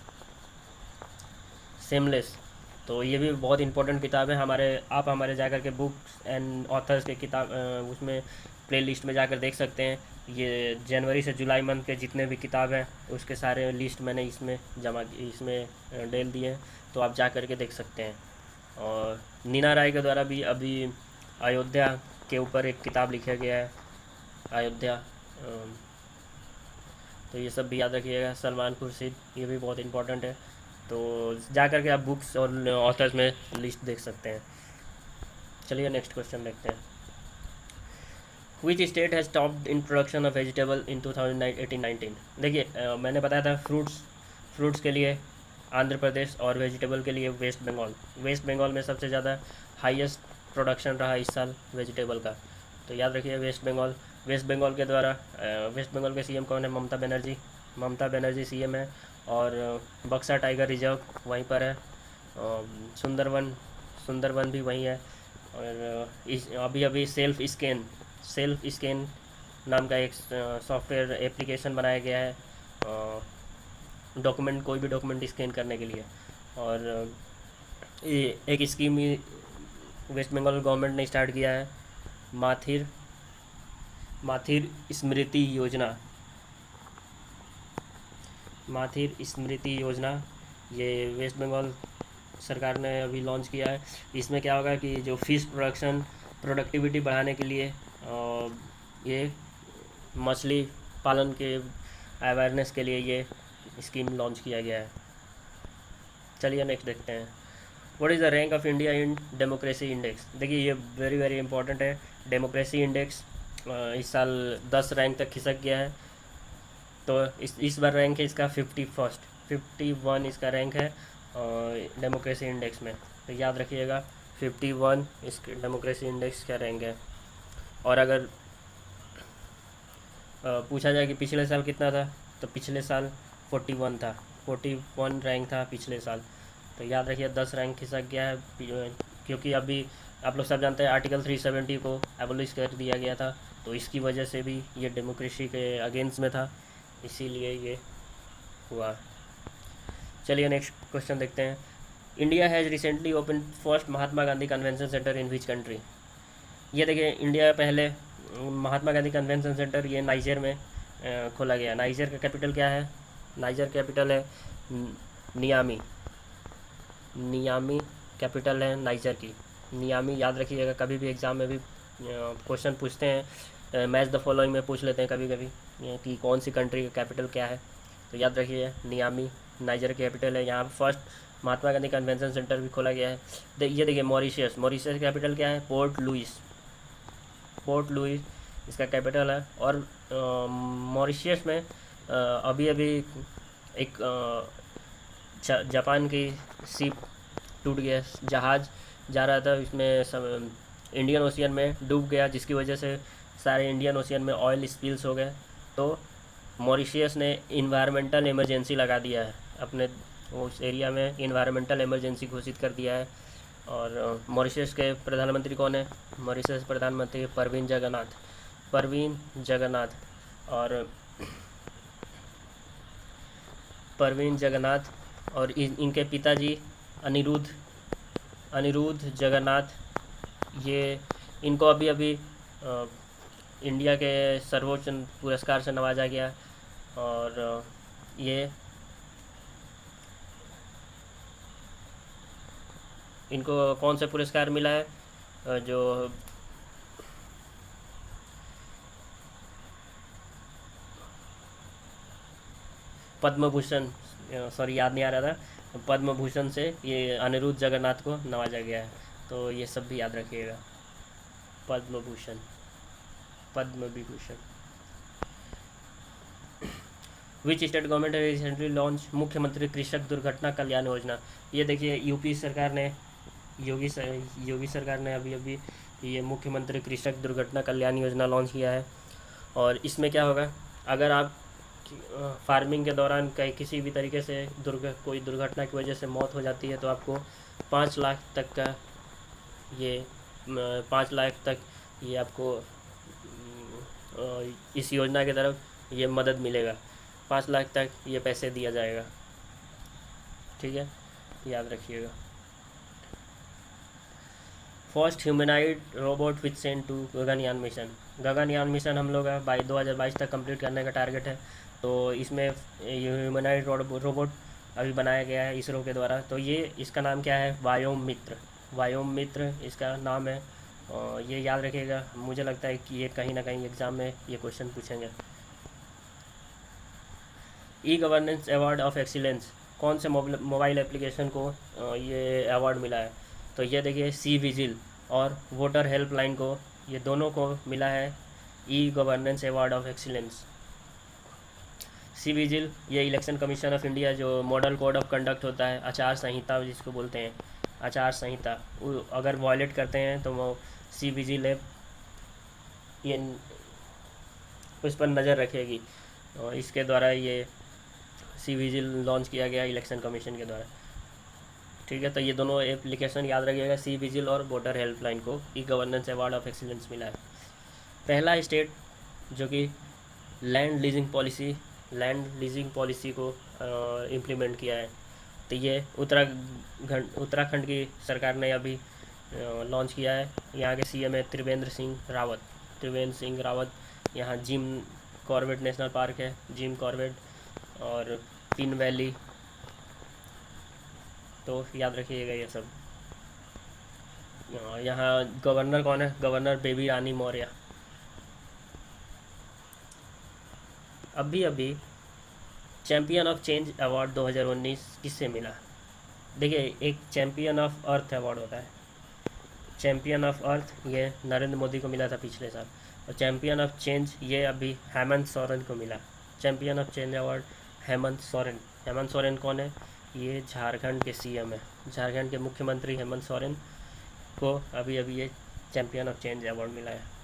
तो ये भी बहुत इंपॉर्टेंट किताब है। आप हमारे जाकर के बुक्स एंड ऑथर्स के किताब उसमें प्लेलिस्ट में जाकर देख सकते हैं। ये जनवरी से जुलाई मंथ के जितने भी किताब हैं उसके सारे लिस्ट मैंने इसमें डाल दिए हैं, तो आप जा कर के देख सकते हैं। और नीना राय के द्वारा भी अभी अयोध्या के ऊपर एक किताब लिखा गया है, अयोध्या। तो ये सब भी याद रखिएगा। सलमान खुर्शीद, ये भी बहुत इंपॉर्टेंट है। तो जा कर के आप बुक्स और ऑथर्स में लिस्ट देख सकते हैं। चलिए नेक्स्ट क्वेश्चन देखते हैं। Which state has topped in production of vegetable इन 2018-19? देखिए मैंने बताया था फ्रूट्स के लिए आंध्र प्रदेश और वेजिटेबल के लिए वेस्ट बंगाल में सबसे ज़्यादा हाईएस्ट प्रोडक्शन रहा इस साल वेजिटेबल का। तो याद रखिए वेस्ट बंगाल के द्वारा वेस्ट बंगाल के सीएम कौन है? ममता बनर्जी सीएम है। और बक्सा टाइगर रिजर्व वहीं पर है। सुंदरवन भी वहीं है। और अभी सेल्फ स्कैन नाम का एक सॉफ्टवेयर एप्लीकेशन बनाया गया है कोई भी डॉक्यूमेंट स्कैन करने के लिए। और एक स्कीम वेस्ट बंगाल गवर्नमेंट ने स्टार्ट किया है, माथिर स्मृति योजना। ये वेस्ट बंगाल सरकार ने अभी लॉन्च किया है। इसमें क्या होगा कि जो फिश प्रोडक्टिविटी बढ़ाने के लिए ये मछली पालन के अवेयरनेस के लिए ये स्कीम लॉन्च किया गया है। चलिए नेक्स्ट देखते हैं। What is the rank of India in democracy index? देखिए ये वेरी इंपॉर्टेंट है। डेमोक्रेसी इंडेक्स इस साल 10 रैंक तक खिसक गया है। तो इस बार रैंक है इसका 51 इसका रैंक है डेमोक्रेसी इंडेक्स में। तो याद रखिएगा 51 इस डेमोक्रेसी इंडेक्स का रैंक है। और अगर पूछा जाए कि पिछले साल कितना था, तो पिछले साल 41 रैंक था पिछले साल। तो याद रखिए 10 रैंक खिसक गया है, क्योंकि अभी आप लोग सब जानते हैं आर्टिकल 370 को एबोलिश कर दिया गया था। तो इसकी वजह से भी ये डेमोक्रेसी के अगेंस्ट में था, इसीलिए ये हुआ। चलिए नेक्स्ट क्वेश्चन देखते हैं। India has recently open first Mahatma Gandhi convention centre in which country? ये देखिए इंडिया पहले महात्मा गांधी कन्वेंशन सेंटर ये नाइजर में खोला गया। नाइजर का कैपिटल क्या है? नाइजर कैपिटल है नियामी कैपिटल है नाइजर की, नियामी। याद रखिएगा, कभी भी एग्ज़ाम में भी क्वेश्चन पूछते हैं, मैच द फॉलोइंग में पूछ लेते हैं कभी कभी कि कौन सी कंट्री का कैपिटल क्या है। तो याद रखिए नियामी नाइजर कैपिटल है। यहाँ first Mahatma Gandhi convention centre भी खोला गया है। ये देखिए मॉरिशस कैपिटल क्या है? पोर्ट लुइस इसका कैपिटल है। और मॉरिशस में अभी एक जापान की शिप टूट गया, जहाज़ जा रहा था, इसमें सब इंडियन ओशियन में डूब गया, जिसकी वजह से सारे इंडियन ओशियन में ऑयल स्पिल्स हो गए। तो मॉरिशस ने इन्वायरमेंटल इमरजेंसी लगा दिया है, अपने उस एरिया में इन्वायरमेंटल इमरजेंसी घोषित कर दिया है। और मॉरिशस के प्रधानमंत्री कौन है? मॉरिशस प्रधानमंत्री परवीन जगन्नाथ और इनके पिताजी अनिरुद्ध जगन्नाथ, ये इनको अभी इंडिया के सर्वोच्च पुरस्कार से नवाजा गया। और ये इनको कौन सा पुरस्कार मिला है, जो पद्म भूषण, सॉरी याद नहीं आ रहा था, पद्म भूषण से ये अनिरुद्ध जगन्नाथ को नवाजा गया है। तो ये सब भी याद रखिएगा, Padma Bhushan, Padma Vibhushan. Which state government recently launch मुख्यमंत्री कृषक दुर्घटना कल्याण योजना। ये देखिए यूपी सरकार ने, योगी सरकार ने अभी अभी ये मुख्यमंत्री कृषक दुर्घटना कल्याण योजना लॉन्च किया है। और इसमें क्या होगा, अगर आप फार्मिंग के दौरान कहीं किसी भी तरीके से कोई दुर्घटना की वजह से मौत हो जाती है तो आपको 5 लाख तक का ये 5 लाख तक ये आपको इस योजना की तरफ ये मदद मिलेगा। 5 लाख तक ये पैसे दिया जाएगा। ठीक है, याद रखिएगा। First humanoid robot which sent to Gaganyaan mission. Gaganyaan mission हम लोग का 2022 तक कंप्लीट करने का टारगेट है। तो इसमें ह्यूमनाइड रोबोट अभी बनाया गया है इसरो के द्वारा। तो ये इसका नाम क्या है, वायोम मित्र, वायोम मित्र इसका नाम है। ये याद रखिएगा, मुझे लगता है कि ये कहीं ना कहीं एग्ज़ाम में ये क्वेश्चन पूछेंगे। ई गवर्नेंस अवार्ड ऑफ एक्सीलेंस, कौन से मोबाइल एप्लीकेशन को ये अवार्ड मिला है। तो ये देखिए सी विजिल और वोटर हेल्पलाइन को, ये दोनों को मिला है e governance award of excellence. C vigil ये इलेक्शन कमीशन ऑफ इंडिया जो मॉडल कोड ऑफ कंडक्ट होता है, आचार संहिता जिसको बोलते हैं, आचार संहिता, अगर वॉयलेट करते हैं तो वो सी विजिल ऐप ये उस पर नज़र रखेगी। और इसके द्वारा ये सी विजिल लॉन्च किया गया इलेक्शन कमीशन के द्वारा। ठीक है, तो ये दोनों एप्लीकेशन याद रखिएगा, सी विजिल और वोटर हेल्पलाइन को ई गवर्नेंस अवार्ड ऑफ एक्सीलेंस मिला है। पहला स्टेट जो कि लैंड लीजिंग पॉलिसी को इम्प्लीमेंट किया है, तो ये उत्तराखंड की सरकार ने अभी लॉन्च किया है। यहाँ के सीएम है त्रिवेंद्र सिंह रावत। यहाँ जिम कॉर्बेट नेशनल पार्क है, जिम कॉर्बेट, और पिन वैली, तो याद रखिएगा ये सब। यहाँ गवर्नर कौन है, गवर्नर बेबी रानी मौर्य। अभी चैम्पियन ऑफ चेंज अवार्ड 2019 किससे मिला। देखिए एक चैम्पियन ऑफ अर्थ अवार्ड होता है, चैम्पियन ऑफ अर्थ ये नरेंद्र मोदी को मिला था पिछले साल। और चैम्पियन ऑफ चेंज ये अभी हेमंत सोरेन को मिला। Champion of change award Hemant Soren कौन है, ये झारखंड के सीएम है, झारखंड के मुख्यमंत्री हेमंत सोरेन को अभी ये चैम्पियन ऑफ चेंज अवार्ड मिला है।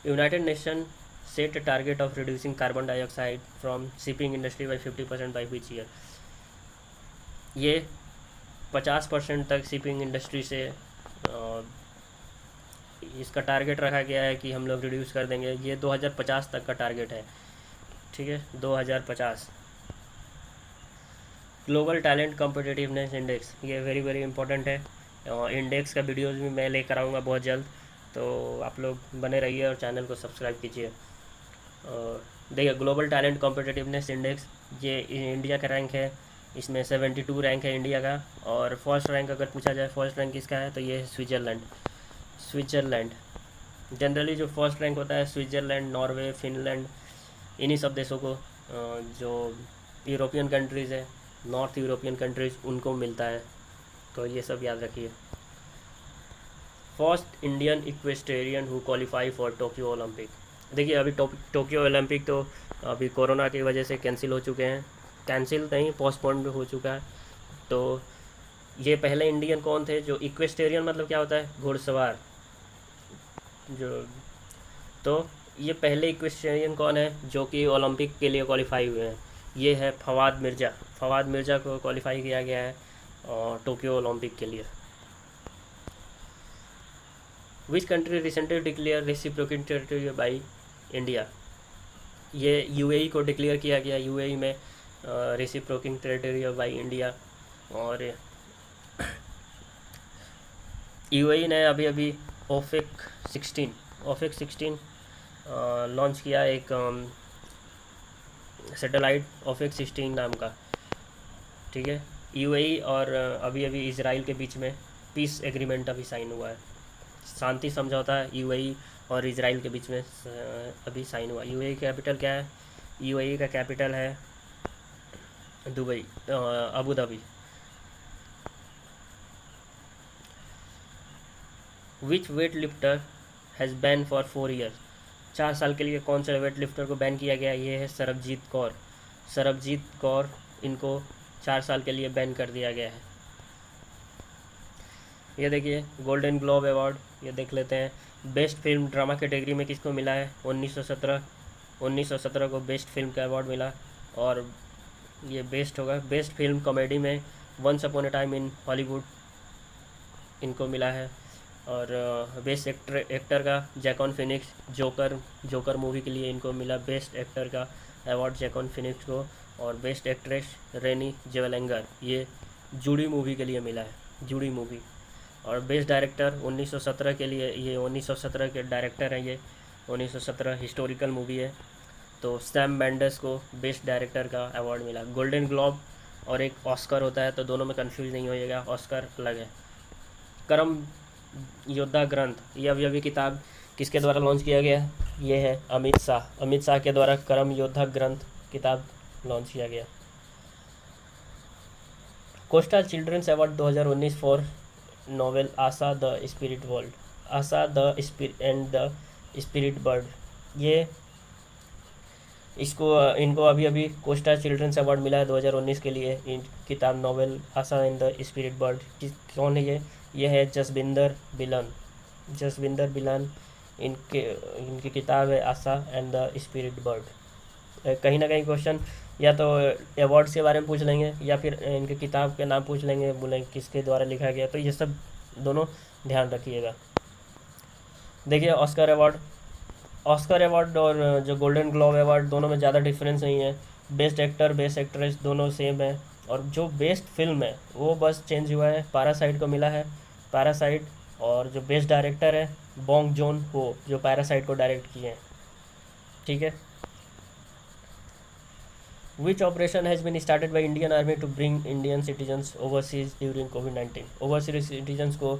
United nation set target of reducing carbon dioxide from shipping industry by 50% by which year. ये 50% तक शिपिंग इंडस्ट्री से इसका टारगेट रखा गया है कि हम लोग रिड्यूस कर देंगे। ये 2050 तक का टारगेट है। ठीक है, 2050। ग्लोबल टैलेंट कॉम्पिटिटिवनेस इंडेक्स, ये वेरी वेरी इंपॉर्टेंट है। इंडेक्स का वीडियोज़ भी मैं लेकर आऊँगा बहुत जल्द, तो आप लोग बने रहिए और चैनल को सब्सक्राइब कीजिए। देखिए ग्लोबल टैलेंट कॉम्पिटिटिवनेस इंडेक्स ये इंडिया का रैंक है, इसमें 72 रैंक है इंडिया का। और फर्स्ट रैंक अगर पूछा जाए फर्स्ट रैंक किसका है, तो ये है स्विट्ज़रलैंड। जनरली जो फर्स्ट रैंक होता है स्विट्ज़रलैंड, नॉर्वे, फिनलैंड, इन्हीं सब देशों को, जो यूरोपियन कंट्रीज़ है, नॉर्थ यूरोपियन कंट्रीज़, उनको मिलता है। तो ये सब याद रखिए। First Indian equestrian who qualify for Tokyo Olympic. देखिए अभी टोक्यो ओलंपिक तो अभी कोरोना की वजह से कैंसिल हो चुके हैं, कैंसिल नहीं पोस्टपोन्ड हो चुका है। तो ये पहले इंडियन कौन थे जो इक्वेस्टेरियन, मतलब क्या होता है, घुड़सवार जो, तो ये पहले इक्वेस्टेरियन कौन है जो कि ओलंपिक के लिए क्वालिफाई हुए हैं, ये है फवाद मिर्ज़ा को क्वालिफाई किया गया है टोक्यो ओलंपिक के लिए। Which country recently declare reciprocal territory by India. ये यूएई को डिक्लेयर किया गया, यूएई में रेसिप्रोकल टेरिटरी बाई इंडिया। और यूएई ने अभी अभी ओफिक 16 लॉन्च किया, एक सैटेलाइट OFIC-16 नाम का। ठीक है, यूएई और अभी अभी इसराइल के बीच में पीस एग्रीमेंट अभी साइन हुआ है, शांति समझौता यूएई और इसराइल के बीच में अभी साइन हुआ। यूएई कैपिटल क्या है? यूएई का कैपिटल है Dubai, Abu Dhabi. Which weight lifter has ban for 4 year? 4 साल के लिए कौन से वेट लिफ्टर को बैन किया गया? ये है सरबजीत कौर। सरबजीत कौर, इनको 4 साल के लिए बैन कर दिया गया है। ये देखिए गोल्डन ग्लोब अवार्ड, ये देख लेते हैं। बेस्ट फिल्म ड्रामा कैटेगरी में किसको मिला है? 1917 को बेस्ट फिल्म का अवार्ड मिला। और ये बेस्ट होगा, बेस्ट फिल्म कॉमेडी में once upon a time in Hollywood इनको मिला है। और बेस्ट एक्टर का जैकॉन फिनिक्स, जोकर मूवी के लिए इनको मिला बेस्ट एक्टर का अवार्ड जैकॉन फिनिक्स को। और बेस्ट एक्ट्रेस रेनी जेवेलेंगर, ये जूडी मूवी के लिए मिला है, जूडी मूवी। और बेस्ट डायरेक्टर 1917 के लिए, ये 1917 के डायरेक्टर हैं, ये 1917 हिस्टोरिकल मूवी है, तो सैम मेंडेस को बेस्ट डायरेक्टर का अवार्ड मिला। गोल्डन ग्लोब और एक ऑस्कर होता है, तो दोनों में कंफ्यूज नहीं होइएगा, ऑस्कर अलग है। कर्म योद्धा ग्रंथ, ये अभी किताब किसके द्वारा लॉन्च किया गया है? ये है अमित शाह के द्वारा कर्म योद्धा ग्रंथ किताब लॉन्च किया गया। Coastal children's award 2019 for novel Asha the spirit world, Asha the spirit bird, ये इनको अभी कोस्टा चिल्ड्रंस अवार्ड मिला है 2019 के लिए। इन किताब novel Asha and the spirit bird, कौन है ये है जसविंदर बिलान। इनकी किताब है आशा एंड द स्पिरिट बर्ड। कहीं ना कहीं क्वेश्चन या तो अवार्ड्स के बारे में पूछ लेंगे या फिर इनके किताब के नाम पूछ लेंगे, बोलेंगे किसके द्वारा लिखा गया, तो ये सब दोनों ध्यान रखिएगा। देखिए ऑस्कर अवार्ड और जो गोल्डन ग्लोब अवार्ड, दोनों में ज़्यादा डिफरेंस नहीं है। बेस्ट एक्टर बेस्ट एक्ट्रेस दोनों सेम है, और जो बेस्ट फिल्म है वो बस चेंज हुआ है, पैरासाइट को मिला है, पैरासाइट। और जो बेस्ट डायरेक्टर है बॉन्ग जोन हो, जो पैरासाइट को डायरेक्ट किए हैं। ठीक है। Which operation has been started by Indian army to bring Indian citizens overseas during कोविड-19? ओवरसीज सिटीजन्स को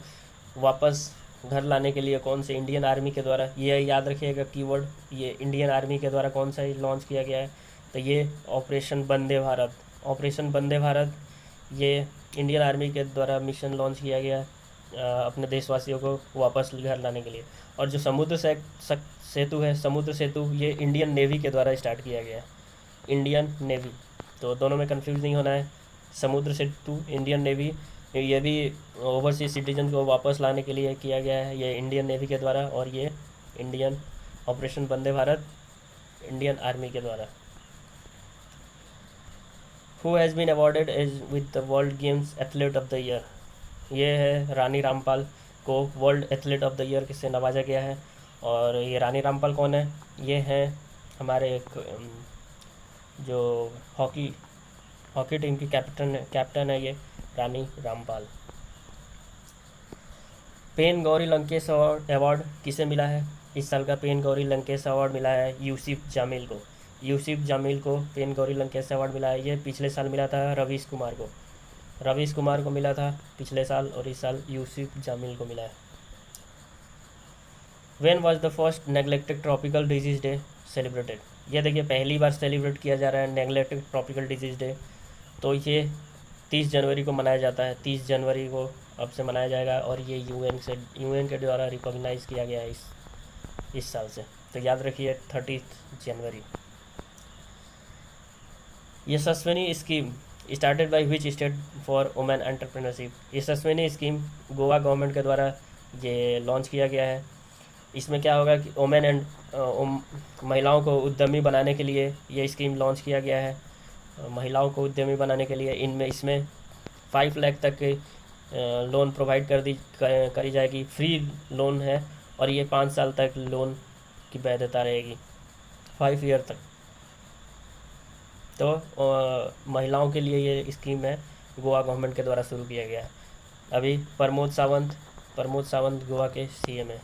वापस घर लाने के लिए कौन से इंडियन आर्मी के द्वारा, ये याद रखिएगा कीवर्ड, ये इंडियन आर्मी के द्वारा कौन सा लॉन्च किया गया है? तो ये ऑपरेशन वंदे भारत, ये इंडियन आर्मी के द्वारा मिशन लॉन्च किया गया है अपने देशवासियों को वापस घर लाने के लिए। और जो समुद्र सेतु है, समुद्र सेतु, ये इंडियन नेवी के द्वारा स्टार्ट किया गया है, इंडियन नेवी। तो दोनों में कंफ्यूज नहीं होना है, समुद्र सेतु इंडियन नेवी, ये भी ओवरसीज सिटीजन को वापस लाने के लिए किया गया है, ये इंडियन नेवी के द्वारा। और ये Indian operation Vande Bharat Indian army के द्वारा। Who has been awarded as with the world games athlete of the year? ये है रानी रामपाल को world athlete of the year किससे नवाजा गया है। और ये रानी रामपाल कौन है? ये हैं हमारे एक जो हॉकी टीम की कैप्टन है ये रानी रामपाल। पेन गौरी लंकेश अवार्ड किसे मिला है? इस साल का पेन गौरी लंकेश अवार्ड मिला है यूसुफ जामिल को पेन गौरी लंकेश अवार्ड मिला है। ये पिछले साल मिला था रवीश कुमार को मिला था पिछले साल, और इस साल यूसुफ जामिल को मिला है। When was the first neglected tropical disease day celebrated? ये देखिए पहली बार सेलिब्रेट किया जा रहा है नेग्लेक्टेड ट्रॉपिकल डिजीज डे, तो ये 30 जनवरी को मनाया जाता है, 30 जनवरी को अब से मनाया जाएगा। और ये यूएन के द्वारा रिकॉग्नाइज किया गया है इस साल से, तो याद रखिए 30 जनवरी। Yashaswini scheme started by which state for women entrepreneurship? Yashaswini scheme Goa government के द्वारा ये लॉन्च किया गया है। इसमें क्या होगा कि वुमेन एंड महिलाओं को उद्यमी बनाने के लिए ये स्कीम लॉन्च किया गया है, महिलाओं को उद्यमी बनाने के लिए। इसमें 5 लाख तक के लोन प्रोवाइड करी जाएगी, फ्री लोन है, और ये 5 साल तक लोन की वैधता रहेगी, 5 ईयर तक। तो महिलाओं के लिए ये स्कीम है गोवा गवर्नमेंट के द्वारा शुरू किया गया है। अभी प्रमोद सावंत प्रमोद सावंत गोवा के सीएम है।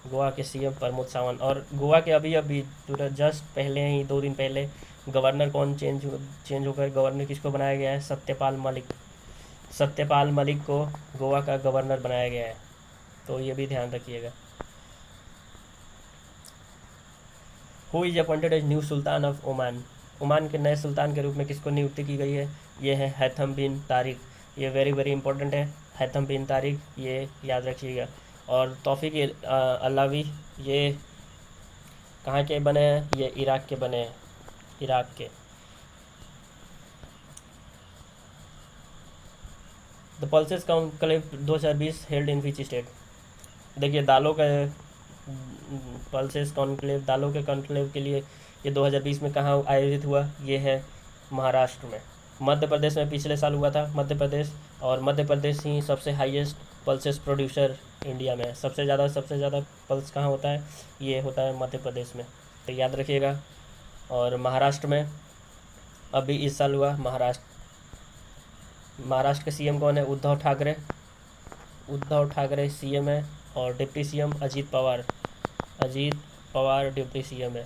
गोवा के सीएम प्रमोद सावंत। और गोवा के अभी अभी तुरंत जस्ट पहले ही 2 दिन पहले गवर्नर कौन चेंज होकर गवर्नर किसको बनाया गया है? सत्यपाल मलिक। सत्यपाल मलिक को गोवा का गवर्नर बनाया गया है, तो ये भी ध्यान रखिएगा। Who is appointed as new सुल्तान ऑफ ओमान? ओमान के नए सुल्तान के रूप में किसको नियुक्ति की गई है? ये है हैथम बिन तारिक। ये वेरी वेरी इंपॉर्टेंट है, हैथम बिन तारिक, ये याद रखिएगा। और तौफीक अलावी, ये कहाँ के बने हैं? ये इराक के बने हैं, इराक के। The pulses conclave 2020 held in which state? देखिए दालों का पल्सेस कॉन्क्लेव, दालों के कॉन्क्लेव के लिए ये 2020 में कहाँ आयोजित हुआ? ये है महाराष्ट्र में। मध्य प्रदेश में पिछले साल हुआ था, मध्य प्रदेश। और मध्य प्रदेश ही सबसे हाईएस्ट पल्सेस प्रोड्यूसर इंडिया में है। सबसे ज़्यादा पल्स कहाँ होता है? ये होता है मध्य प्रदेश में, तो याद रखिएगा। और महाराष्ट्र में अभी इस साल हुआ महाराष्ट्र के सीएम कौन है? उद्धव ठाकरे। उद्धव ठाकरे सीएम है। और deputy CM Ajit Pawar. Ajit Pawar deputy CM है।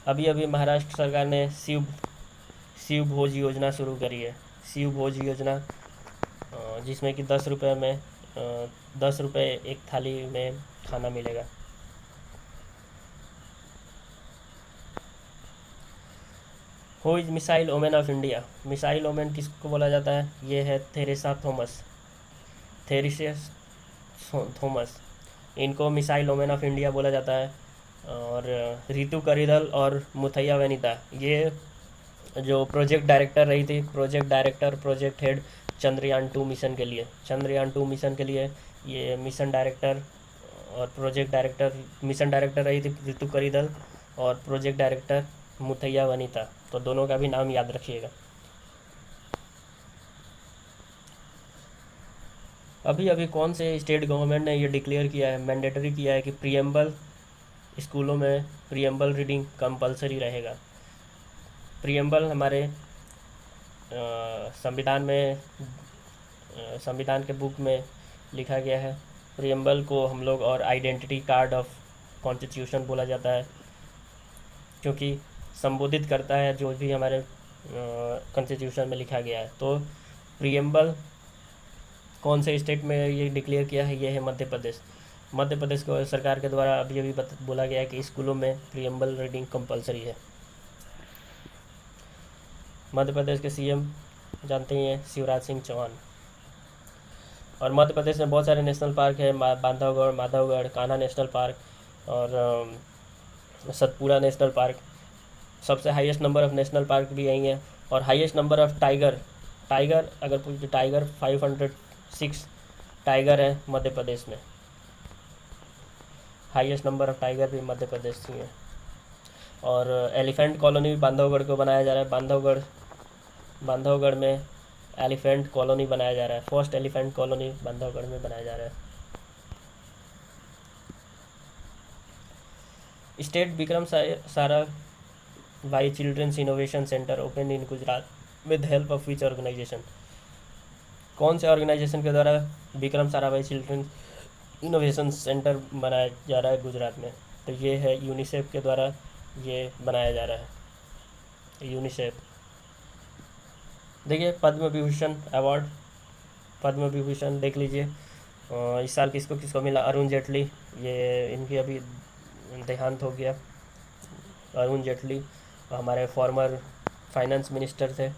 अभी अभी महाराष्ट्र सरकार ने शिव भोज योजना शुरू करी है। शिव भोज योजना, जिसमें कि 10 रुपये में 10 रुपये एक थाली में खाना मिलेगा। Who is missile women of India? Missile women किसको बोला जाता है? ये है थेरेसा थॉमस। थॉमस, इनको मिसाइल वोमेन ऑफ इंडिया बोला जाता है। और रितु करिदल और मुथैया वनिता, ये जो प्रोजेक्ट डायरेक्टर रही थी, प्रोजेक्ट हेड चंद्रयान 2 मिशन के लिए। चंद्रयान 2 मिशन के लिए ये मिशन डायरेक्टर और प्रोजेक्ट डायरेक्टर, मिशन डायरेक्टर रही थी रितु करिदल और प्रोजेक्ट डायरेक्टर मुथैया वनिता। तो दोनों का भी नाम याद रखिएगा। अभी अभी कौन से स्टेट गवर्नमेंट ने ये डिक्लेयर किया है, मैंडेटरी किया है कि प्रीएम्बल स्कूलों में प्रीएम्बल रीडिंग कंपलसरी रहेगा? प्रीएम्बल हमारे संविधान में, संविधान के बुक में लिखा गया है। प्रीएम्बल को हम लोग और आइडेंटिटी कार्ड ऑफ कॉन्स्टिट्यूशन बोला जाता है, क्योंकि संबोधित करता है जो भी हमारे कॉन्स्टिट्यूशन में लिखा गया है। तो प्रीएम्बल कौन से स्टेट में ये डिक्लेयर किया है? ये है मध्य प्रदेश। मध्य प्रदेश को सरकार के द्वारा अभी अभी बोला गया है कि स्कूलों में प्रीएम्बल रीडिंग कंपलसरी है। मध्य प्रदेश के सीएम जानते ही हैं, शिवराज सिंह चौहान। और मध्य प्रदेश में बहुत सारे नेशनल पार्क है, बांधवगढ़, माधवगढ़, कान्हा नेशनल पार्क और सतपुड़ा नेशनल पार्क। सबसे highest number of national park भी यही है। और हाईएस्ट नंबर ऑफ टाइगर अगर पूछे, टाइगर 506 टाइगर है मध्य प्रदेश में। हाईएस्ट नंबर ऑफ टाइगर भी मध्य प्रदेश ही है। और एलिफेंट कॉलोनी भी बांधवगढ़ को बनाया जा रहा है। बांधवगढ़ में एलिफेंट कॉलोनी बनाया जा रहा है। फर्स्ट एलिफेंट कॉलोनी बांधवगढ़ में बनाया जा रहा है। State Vikram Sarabhai children's innovation centre open in Gujarat with help of which organisation? कौन से ऑर्गेनाइजेशन के द्वारा Vikram Sarabhai children's innovation centre बनाया जा रहा है गुजरात में? तो ये है यूनिसेफ के द्वारा ये बनाया जा रहा है, यूनिसेफ। देखिए पद्म विभूषण अवार्ड, पद्म विभूषण देख लीजिए इस साल किसको किसको मिला? अरुण जेटली, ये इनकी अभी देहांत हो गया। अरुण जेटली हमारे फॉर्मर फाइनेंस मिनिस्टर थे।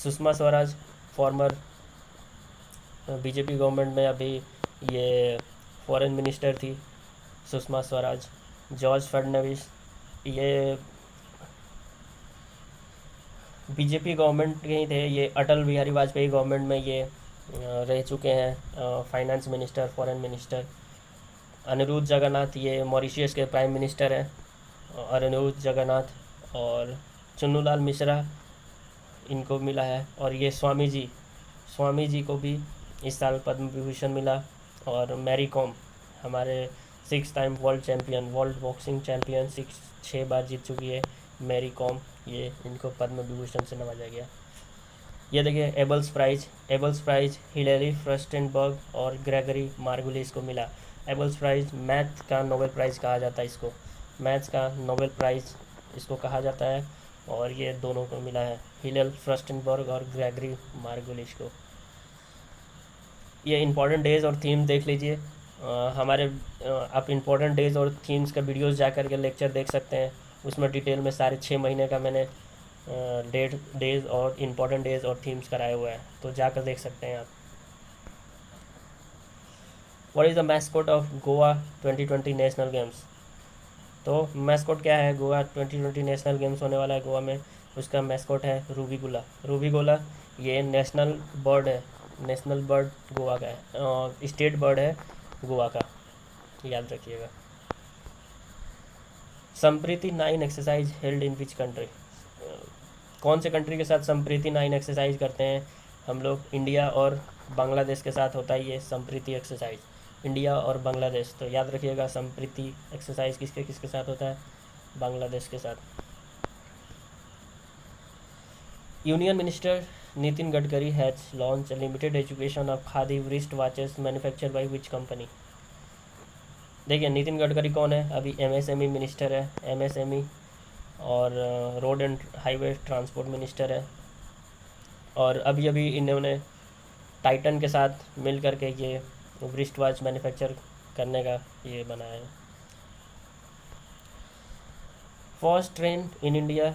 Sushma Swaraj farmer BJP government में अभी ये फॉरेन मिनिस्टर थी सुषमा स्वराज। जॉर्ज फडणवीस, ये बीजेपी गवर्नमेंट के ही थे। ये अटल बिहारी वाजपेयी गवर्नमेंट में ये रह चुके हैं finance minister, foreign minister. Anerood Jugnauth, ये मॉरिशियस के प्राइम मिनिस्टर हैं, अनिरुद्ध जगन्नाथ। और चुन्नूलाल मिश्रा, इनको मिला है। और ये स्वामी जी को भी इस साल पद्म विभूषण मिला। और मैरी कॉम हमारे 6 टाइम वर्ल्ड बॉक्सिंग चैम्पियन, 6 बार जीत चुकी है। मैरी कॉम, ये इनको पद्म विभूषण से नवाजा गया। ये देखिए एबल्स प्राइज हिलेरी फ्रस्टेनबर्ग और ग्रेगरी मार्गुलिस को मिला। एबल्स प्राइज मैथ का नोबेल प्राइज़ कहा जाता है इसको, मैथ्स का नोबेल प्राइज़ इसको कहा जाता है, और ये दोनों को मिला है, हिलेल फ्रस्टेनबर्ग और ग्रेगरी मार्गुलिस को। ये इंपॉर्टेंट डेज़ और थीम देख लीजिए। आप इंपॉर्टेंट डेज़ और थीम्स का वीडियोस जा कर के लेक्चर देख सकते हैं, उसमें डिटेल में सारे 6 महीने का मैंने डेज़ और इम्पॉर्टेंट डेज़ और थीम्स कराए हुए हैं, तो जाकर देख सकते हैं आप। What is the mascot of Goa 2020 national games? तो मैस्कॉट क्या है, गोवा 2020 नेशनल गेम्स होने वाला है गोवा में, उसका मैस्कॉट है रूबीगोला। रूबीगोला ये नेशनल बर्ड है, नेशनल बर्ड गोवा का है, स्टेट बर्ड है गोवा का, याद रखिएगा। Sampriti 9 exercise held in which country? कौन से कंट्री के साथ संप्रीति 9 एक्सरसाइज करते हैं हम लोग? इंडिया और बांग्लादेश के साथ होता है ये संप्रीति एक्सरसाइज, इंडिया और बांग्लादेश। तो याद रखिएगा संप्रीति एक्सरसाइज किसके किसके साथ होता है? बांग्लादेश के साथ। Union minister Nitin Gadkari has launch limited education of khadi wrist watches manufacture by which company? देखिए नितिन गडकरी कौन है? अभी एमएसएमई मिनिस्टर है, एमएसएमई और road and highway transport minister है, और अभी अभी इन्होंने टाइटन के साथ मिल करके ये रिस्ट वॉच मैन्युफैक्चर करने का ये बनाया है। First train in India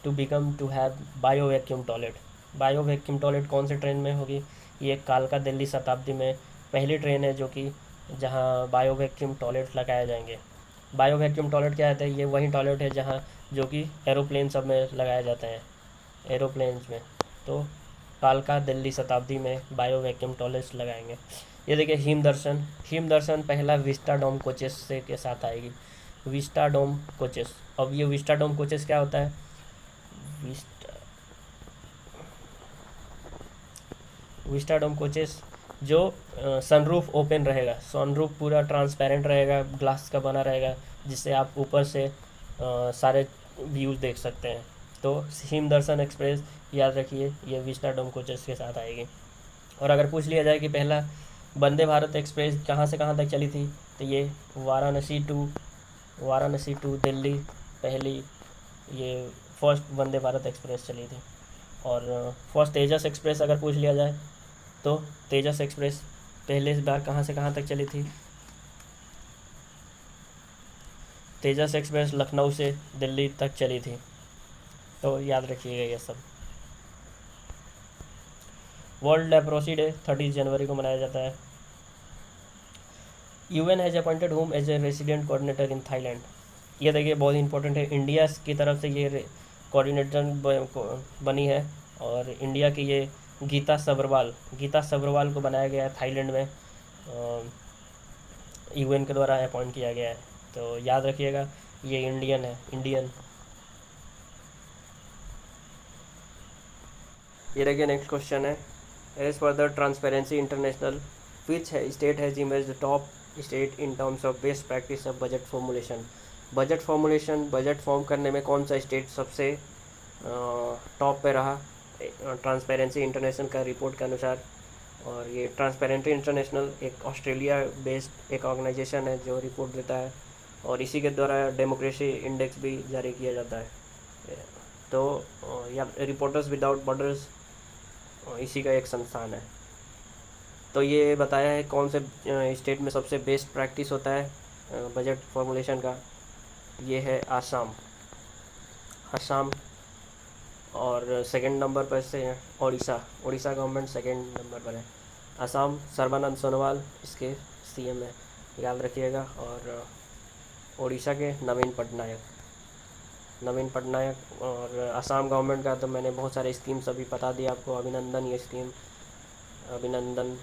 to become to have bio vacuum toilet. Bio vacuum toilet कौन से ट्रेन में होगी? ये कालका दिल्ली शताब्दी में पहली ट्रेन है जो कि जहाँ बायो वैक्यूम टॉयलेट लगाए जाएंगे। बायो वैक्यूम टॉयलेट क्या होता है? ये वही टॉयलेट है जहाँ जो कि एरोप्लेन सब में लगाए जाते हैं, एरोप्लेन्स में। तो कालका दिल्ली शताब्दी में बायो वैक्यूम टॉयलेट्स लगाएंगे। ये देखिए हिम दर्शन पहला विस्टाडोम कोचेस से के साथ आएगी, विस्टाडोम कोचेस। अब ये विस्टाडोम कोचेस क्या होता है? विस्टाडोम कोचेस जो सनरूफ ओपन रहेगा, सनरूफ पूरा ट्रांसपेरेंट रहेगा, ग्लास का बना रहेगा, जिससे आप ऊपर से सारे व्यूज़ देख सकते हैं। तो हिम दर्शन एक्सप्रेस याद रखिए, ये विस्टाडोम कोचेस के साथ आएगी। और अगर पूछ लिया जाए कि पहला वंदे भारत एक्सप्रेस कहाँ से कहाँ तक चली थी, तो ये वाराणसी टू दिल्ली पहली ये फर्स्ट वंदे भारत एक्सप्रेस चली थी। और फर्स्ट तेजस एक्सप्रेस अगर पूछ लिया जाए तो तेजस एक्सप्रेस पहले बार कहाँ से कहाँ तक चली थी? तेजस एक्सप्रेस लखनऊ से दिल्ली तक चली थी, तो याद रखिएगा ये सब। वर्ल्ड लेप्रोसी डे 30 जनवरी को मनाया जाता है। UN has appointed home as a resident coordinator in Thailand. ये देखिए बहुत इंपॉर्टेंट है, इंडिया की तरफ से ये कोऑर्डिनेटर बनी है, और इंडिया की ये गीता सब्रवाल को बनाया गया है थाईलैंड में, यूएन के द्वारा अपॉइंट किया गया है। तो याद रखिएगा ये इंडियन है, इंडियन। ये देखिए नेक्स्ट क्वेश्चन है, as for the transparency international which state has emerge the top state in terms of best practice of budget formulation? Budget form करने में कौन सा स्टेट सबसे टॉप पे रहा ट्रांसपेरेंसी इंटरनेशनल का रिपोर्ट के अनुसार? और ये ट्रांसपेरेंसी इंटरनेशनल एक ऑस्ट्रेलिया बेस्ड एक ऑर्गेनाइजेशन है जो रिपोर्ट देता है, और इसी के द्वारा डेमोक्रेसी इंडेक्स भी जारी किया जाता है। तो या रिपोर्टर्स विदाउट बॉर्डर्स इसी का एक संस्थान है। तो ये बताया है कौन से स्टेट में सबसे बेस्ट प्रैक्टिस होता है बजट फॉर्मुलेशन का। ये है आसाम, और सेकंड नंबर पर से उड़ीसा गवर्नमेंट सेकंड नंबर पर है। आसाम सर्बानंद सोनोवाल इसके सीएम है, याद रखिएगा। और उड़ीसा के नवीन पटनायक। और आसाम गवर्नमेंट का तो मैंने बहुत सारे स्कीम्स अभी बता दिया आपको, अभिनंदन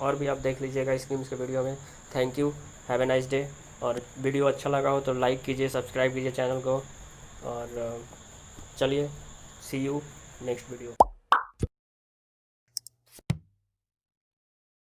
और भी आप देख लीजिएगा स्कीम्स के वीडियो में। Thank you, have a nice day. और वीडियो अच्छा लगा हो तो लाइक कीजिए, सब्सक्राइब कीजिए चैनल को, और चलिए सी यू नेक्स्ट वीडियो।